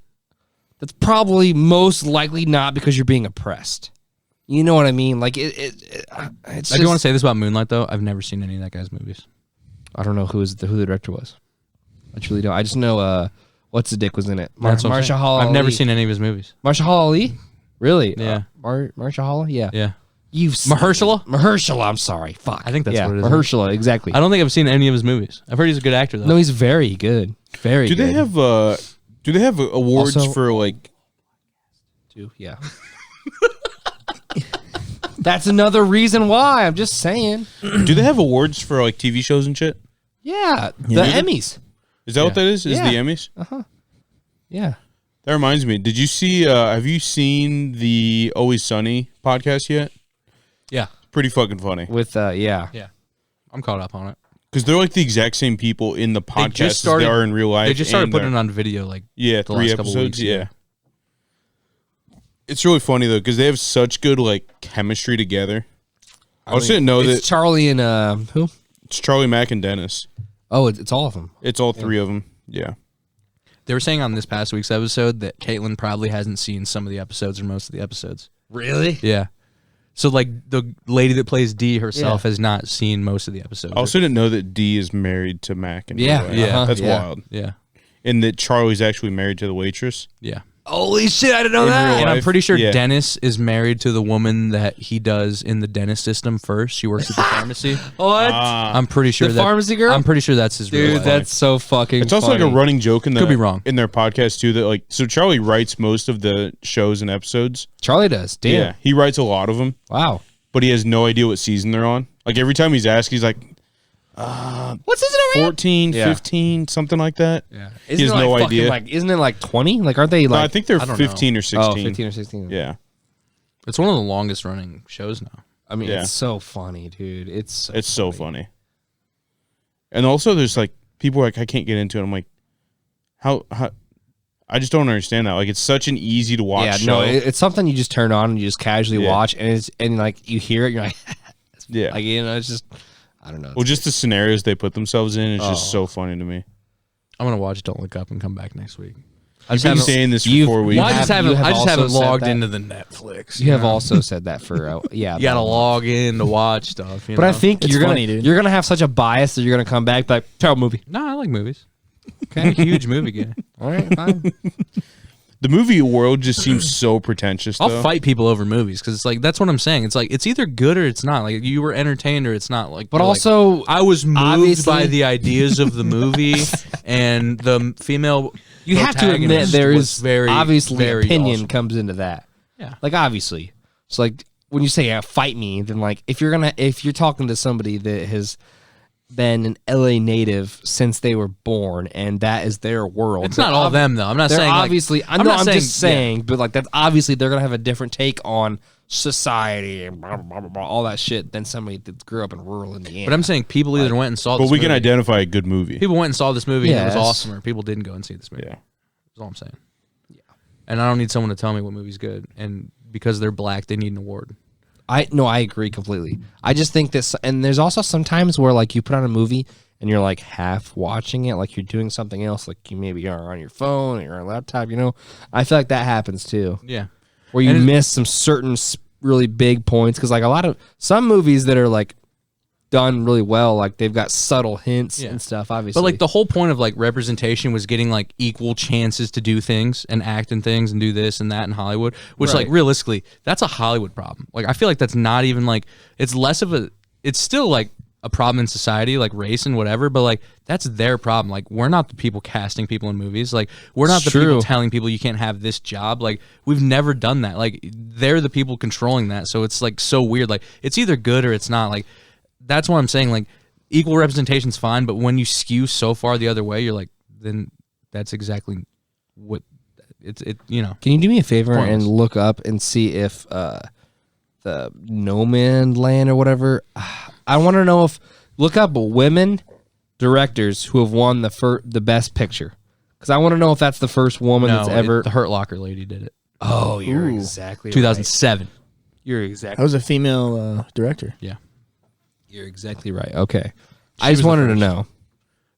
that's probably most likely not because you're being oppressed. You know what I mean? Like it's. I do want to say this about Moonlight though. I've never seen any of that guy's movies. I don't know who the director was. I truly don't. I just know what's the dick was in it. That's what I'm saying. Mahershala I've never Ali. seen any of his movies. Mahershala Ali. Really? Yeah. Mahershala. Yeah. Yeah. You've Mahershala. I'm sorry. Fuck. I think that's what it is. Mahershala. Exactly. I don't think I've seen any of his movies. I've heard he's a good actor though. No, he's very good. Very. Do good. they have awards Also- for like? Yeah. That's another reason why. I'm just saying. Do they have awards for like TV shows and shit? Yeah. The Emmys. Is that what that is? Is Yeah. the Emmys? Yeah. That reminds me. Did you see? Have you seen the Always Sunny podcast yet? Yeah. Pretty fucking funny With Yeah. I'm caught up on it. because they're like the exact same people in the podcast just started- as they are in real life. They just started and putting it they're- on video like Yeah, the 3 last couple episodes. weeks, Yeah. It's really funny though because they have such good like chemistry together. I also didn't know it's that Charlie and who? it's Charlie Mack and Dennis. Oh, it's all of them. It's all three of them. Yeah. They were saying on this past week's episode that Caitlin probably hasn't seen some of the episodes or most of the episodes. Really? Yeah. So like the lady that plays Dee herself has not seen most of the episodes. I also didn't know that Dee is married to Mac. In Yeah. real life. Yeah. That's Yeah. wild. yeah. And that Charlie's actually married to the waitress. Yeah. Holy shit! I didn't know In that. real And I'm life, pretty sure yeah. Dennis is married to the woman that he does in the dentist system first. She works at the pharmacy. What? I'm pretty sure The pharmacy girl? I'm pretty sure that's his real Dude, life. that's so fucking. It's also funny. like a running joke in the Could be wrong. in their podcast too. That like so Charlie writes most of the shows and episodes. Charlie does. Damn. Yeah, he writes a lot of them, Wow. but he has no idea what season they're on. Like every time he's asked, he's like What's season are we on? 14, Yeah. 15, something like that. yeah. Isn't He has it like no fucking, idea. Like, isn't it like 20? Like, aren't they No, I like? think they're I don't 15 or 16. 15 or 16. Yeah, It's one of the longest running shows now. I mean, Yeah. it's so funny, dude. It's so funny. And also, there's like people are like I can't get into it. I'm like, how? I just don't understand that. Like, it's such an easy to watch Yeah, show. no, it's something you just turn on and you just casually Yeah. watch, and like you hear it, you're like, yeah. like it's just, I don't know. Well, just the scenarios they put themselves in is just Oh. so funny to me. I'm gonna watch Don't Look Up and come back next week. I've been saying this for you've- 4 weeks. Well, I just have- haven't. you have I just also haven't said logged that. into the Netflix. You have know? also said that for yeah. You gotta log in to watch stuff. You But know? I think It's you're gonna funny, dude. you're gonna have such a bias that you're gonna come back like terrible movie. no, I like movies. I'm a huge movie guy. All right, fine. The movie world just seems so pretentious. I'll though. fight people over movies because it's like that's what I'm saying. It's like it's either good or it's not. Like you were entertained or it's not. Like, But you're like, also, I was moved obviously- by the ideas of the movie and the female. you have to admit protagonist there was is very obviously very opinion awesome. comes into that. Yeah. Like obviously, it's like when you say fight me, then like if you're talking to somebody that has been an LA native since they were born and that is their world. It's not all them though. I'm not They're saying like- obviously. I I'm know. not I'm saying- just saying, but like that's obviously they're gonna have a different take on society and blah, blah, blah, blah, all that shit than somebody that grew up in rural Indiana. But I'm saying people either went and saw. But this we can movie. identify a good movie. People went and saw this movie and it was Yes. awesome, or people didn't go and see this movie. Yeah. That's all I'm saying. Yeah. And I don't need someone to tell me what movie's good. And because they're black, they need an award. I agree completely. I just think this, and there's also some times where like you put on a movie and you're like half watching it, like you're doing something else, like you maybe are on your phone or your laptop. You know, I feel like that happens too, Yeah. where you And it- miss some certain really big points because like a lot of some movies that are like done really well, like they've got subtle hints Yeah. and stuff. Obviously, But like the whole point of like representation was getting like equal chances to do things and act in things and do this and that in Hollywood, which like Right. realistically, that's a Hollywood problem. Like I feel like that's not even like it's less of a it's still like a problem in society, like race and whatever, but like that's their problem. Like we're not the people casting people in movies. Like we're not It's the people true. telling people you can't have this job. Like we've never done that. Like they're the people controlling that. So it's like so weird. Like it's either good or it's not. Like that's what I'm saying. Like equal representation's fine, but when you skew so far the other way, you're like, then that's exactly what it. You know, Can you do me a favor Pointless. and look up and see if the No Man Land or whatever? I want to know if look up women directors who have won the best picture, because I want to know if that's the first woman that's ever. the Hurt Locker lady did it. Oh, you're Ooh. exactly 2007. right. You're That exactly. was a female director. Yeah, You're exactly right. Okay, I was just the wanted to first. know,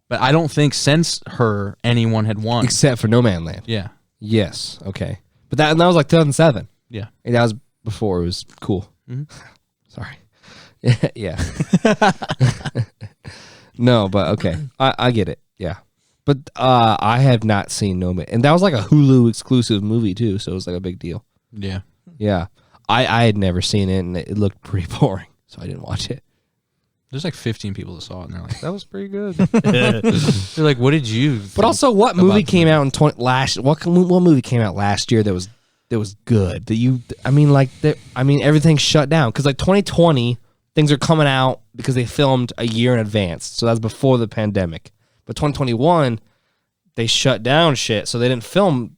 but I don't think since her anyone had won. except for No Man Land. Yeah, Yes. Okay, but that was like 2007. yeah. And that was before it was cool. Mhm. Sorry. Yeah. No, but okay. I get it. Yeah. But I have not seen No Man. And that was like a Hulu exclusive movie too, so it was like a big deal. Yeah. Yeah. I had never seen it and it looked pretty boring, so I didn't watch it. There's like 15 people that saw it, and they're like, "That was pretty good." They're like, "What did you?" But also, what about movie the came movie? out in what movie came out last year that was good? Everything's shut down because like 2020 things are coming out because they filmed a year in advance, so that's before the pandemic. But 2021 they shut down shit, so they didn't film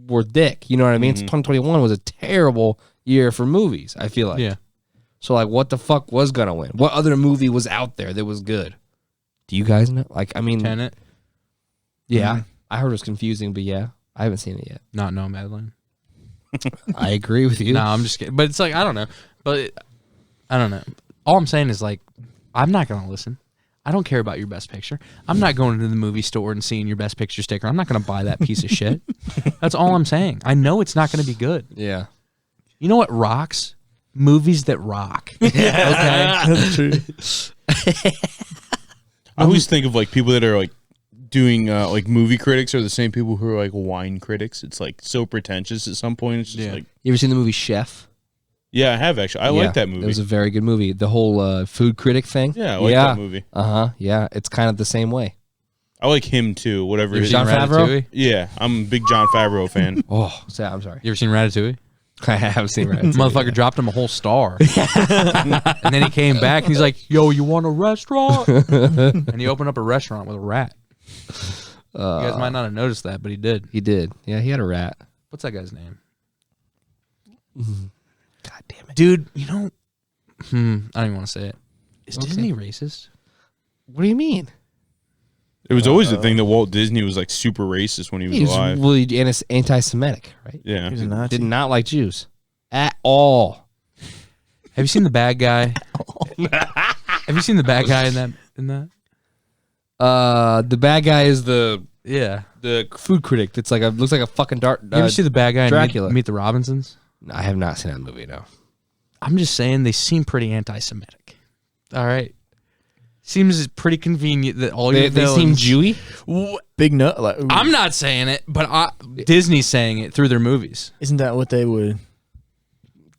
worth dick. You know what I mean? So 2021 was a terrible year for movies. I feel like. Yeah. So like, what the fuck was gonna win? What other movie was out there that was good? Do you guys know? Like, I mean, Tenet. yeah, I heard it was confusing, but yeah, I haven't seen it yet. Not Nomadland. I agree with you. No, I'm just kidding. But it's like I don't know. But I don't know. All I'm saying is like, I'm not gonna listen. I don't care about your best picture. I'm not going to the movie store and seeing your best picture sticker. I'm not gonna buy that piece of shit. That's all I'm saying. I know it's not gonna be good. Yeah. You know what rocks? Movies that rock. Okay. That's true. I always think of like people that are like doing like movie critics are the same people who are like wine critics. It's like so pretentious at some point. It's just Yeah. like, You ever seen the movie Chef? yeah, I have actually. I Yeah, like that movie. It was a very good movie. The whole food critic thing. Yeah, I like that movie. Yeah, it's kind of the same way. I like him too. Whatever. You ever his- seen Jon Favreau? Ratatouille? Yeah, I'm a big John Favreau fan. Oh, I'm sorry. You ever seen Ratatouille? I have seen it. Motherfucker dropped him a whole star. And then he came back and he's like, "Yo, you want a restaurant?" And he opened up a restaurant with a rat. You guys might not have noticed that, but he did. He did. Yeah, he had a rat. What's that guy's name? God damn it. Dude, you know, I don't even want to say it. Is Disney racist? What do you mean? It was always the thing that Walt Disney was like super racist when he was He's alive. really anti-Semitic, right? Yeah. He's a Nazi. Did not like Jews at all. Have you seen the bad guy? Have you seen the bad guy in that? The bad guy is the Yeah. food critic. That's like looks like a fucking dark. You ever see the bad guy Dracula. in Meet the Robinsons? I have not seen that movie. No. I'm just saying they seem pretty anti-Semitic. All right. Seems pretty convenient that all They your seem villains- Jewy. Big nut. Like, ooh, I'm not saying it, but Disney's saying it through their movies. Isn't that what they would?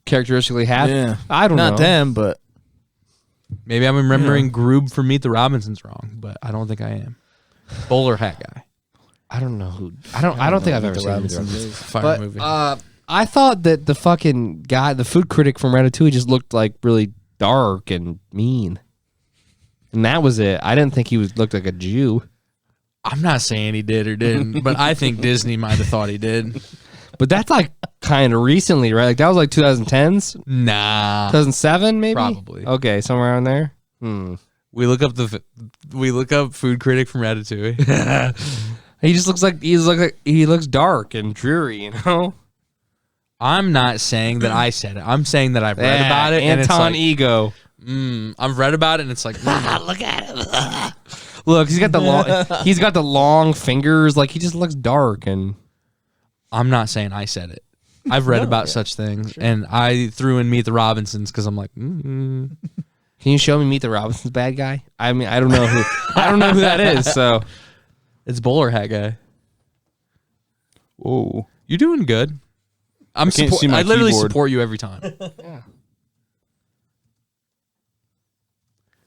Characteristically have. Yeah. I don't know. Not them, but Maybe I'm remembering Groob from Meet the Robinsons wrong, but I don't think I am. Bowler hat guy. I don't know who. I don't think I've ever seen it. Fire But movie. I thought that the fucking guy, the food critic from Ratatouille, just looked like really dark and mean, and that was it. I didn't think he looked like a Jew. I'm not saying he did or didn't, but I think Disney might have thought he did. But that's like kind of recently, right? Like that was like 2010s, Nah. 2007, maybe. Probably. Okay, somewhere around there. We look up food critic from Ratatouille. He just looks like he looks dark and dreary, you know. I'm not saying that I said it. I'm saying that I've read about it, and it's Anton like, Ego. I've read about it, and it's like, Look at him. Look, he's got the long fingers. Like he just looks dark and. I'm not saying I said it. I've read about such things, and I threw in Meet the Robinsons because I'm like, Can you show me Meet the Robinsons bad guy? I mean, I don't know who that is. So it's bowler hat guy. Whoa. You're doing good. can't see my I literally keyboard. support you every time.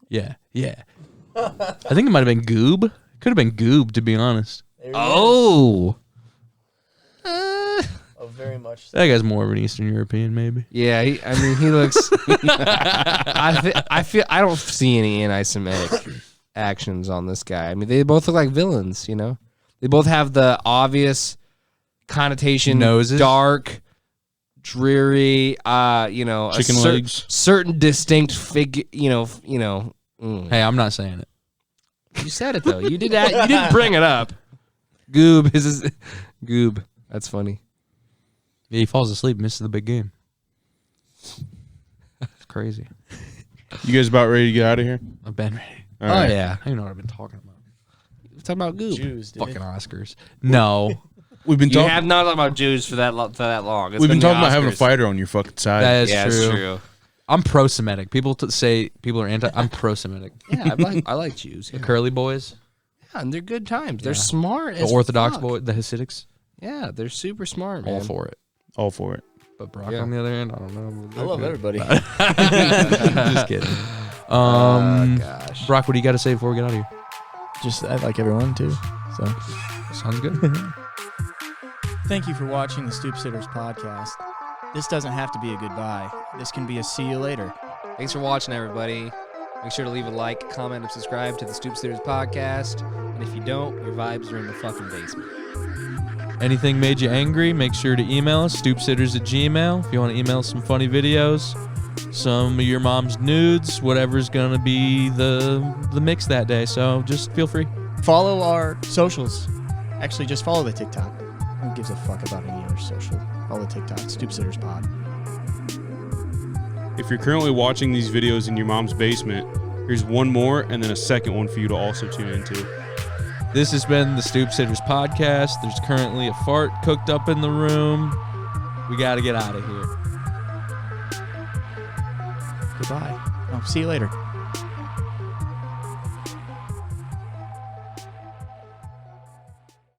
Yeah. I think it might have been Goob. Could have been Goob, to be honest. oh very much. That guy's more of an Eastern European, maybe. yeah, he looks. I don't see any anti-Semitic actions on this guy. I mean, they both look like villains. You know, They both have the obvious connotation, Noses. dark, dreary, Chicken legs. certain distinct figure, Hey, I'm not saying it. You said it though. You did that. You didn't bring it up. Goob is Goob. That's funny. Yeah, he falls asleep, misses the big game. It's crazy. You guys about ready to get out of here? I've been ready. All right. Yeah, I don't know what I've been talking about. We're talking about Goob. Jews, dude. Fucking Oscars. No, We've been You talking. have not talked about Jews for that long. It's We've been the talking about having a Oscars. fighter on your fucking side. that is Yeah, true. it's true. I'm pro-Semitic. People say people are anti. I'm pro-Semitic. Yeah, I like Jews. The Yeah. curly boys, Yeah, and they're good times. They're Yeah. smart. the as Orthodox fuck. boy, the Hasidics, Yeah, they're super smart, man. all for it. All for it. But Brock Yeah. on the other end, I don't know. I love everybody. Just kidding. Gosh. Brock, what do you got to say before we get out of here? Just I like everyone too. So Sounds good. thank you for watching the Stoop Sitters podcast. This doesn't have to be a goodbye. This can be a see you later. Thanks for watching, everybody. Make sure to leave a like, comment, and subscribe to the Stoop Sitters podcast. And if you don't, your vibes are in the fucking basement. Anything made you angry, make sure to email us, stoopsitters@gmail.com. If you want to email some funny videos, some of your mom's nudes, whatever's going to be the mix that day. So just feel free. Follow our socials. Actually, just follow the TikTok. Who gives a fuck about any other social? Follow the TikTok, Stoop Sitters Pod. If you're currently watching these videos in your mom's basement, here's one more and then a second one for you to also tune into. This has been the Stoop Sitters podcast. There's currently a fart cooked up in the room. We got to get out of here. Goodbye. Oh, see you later.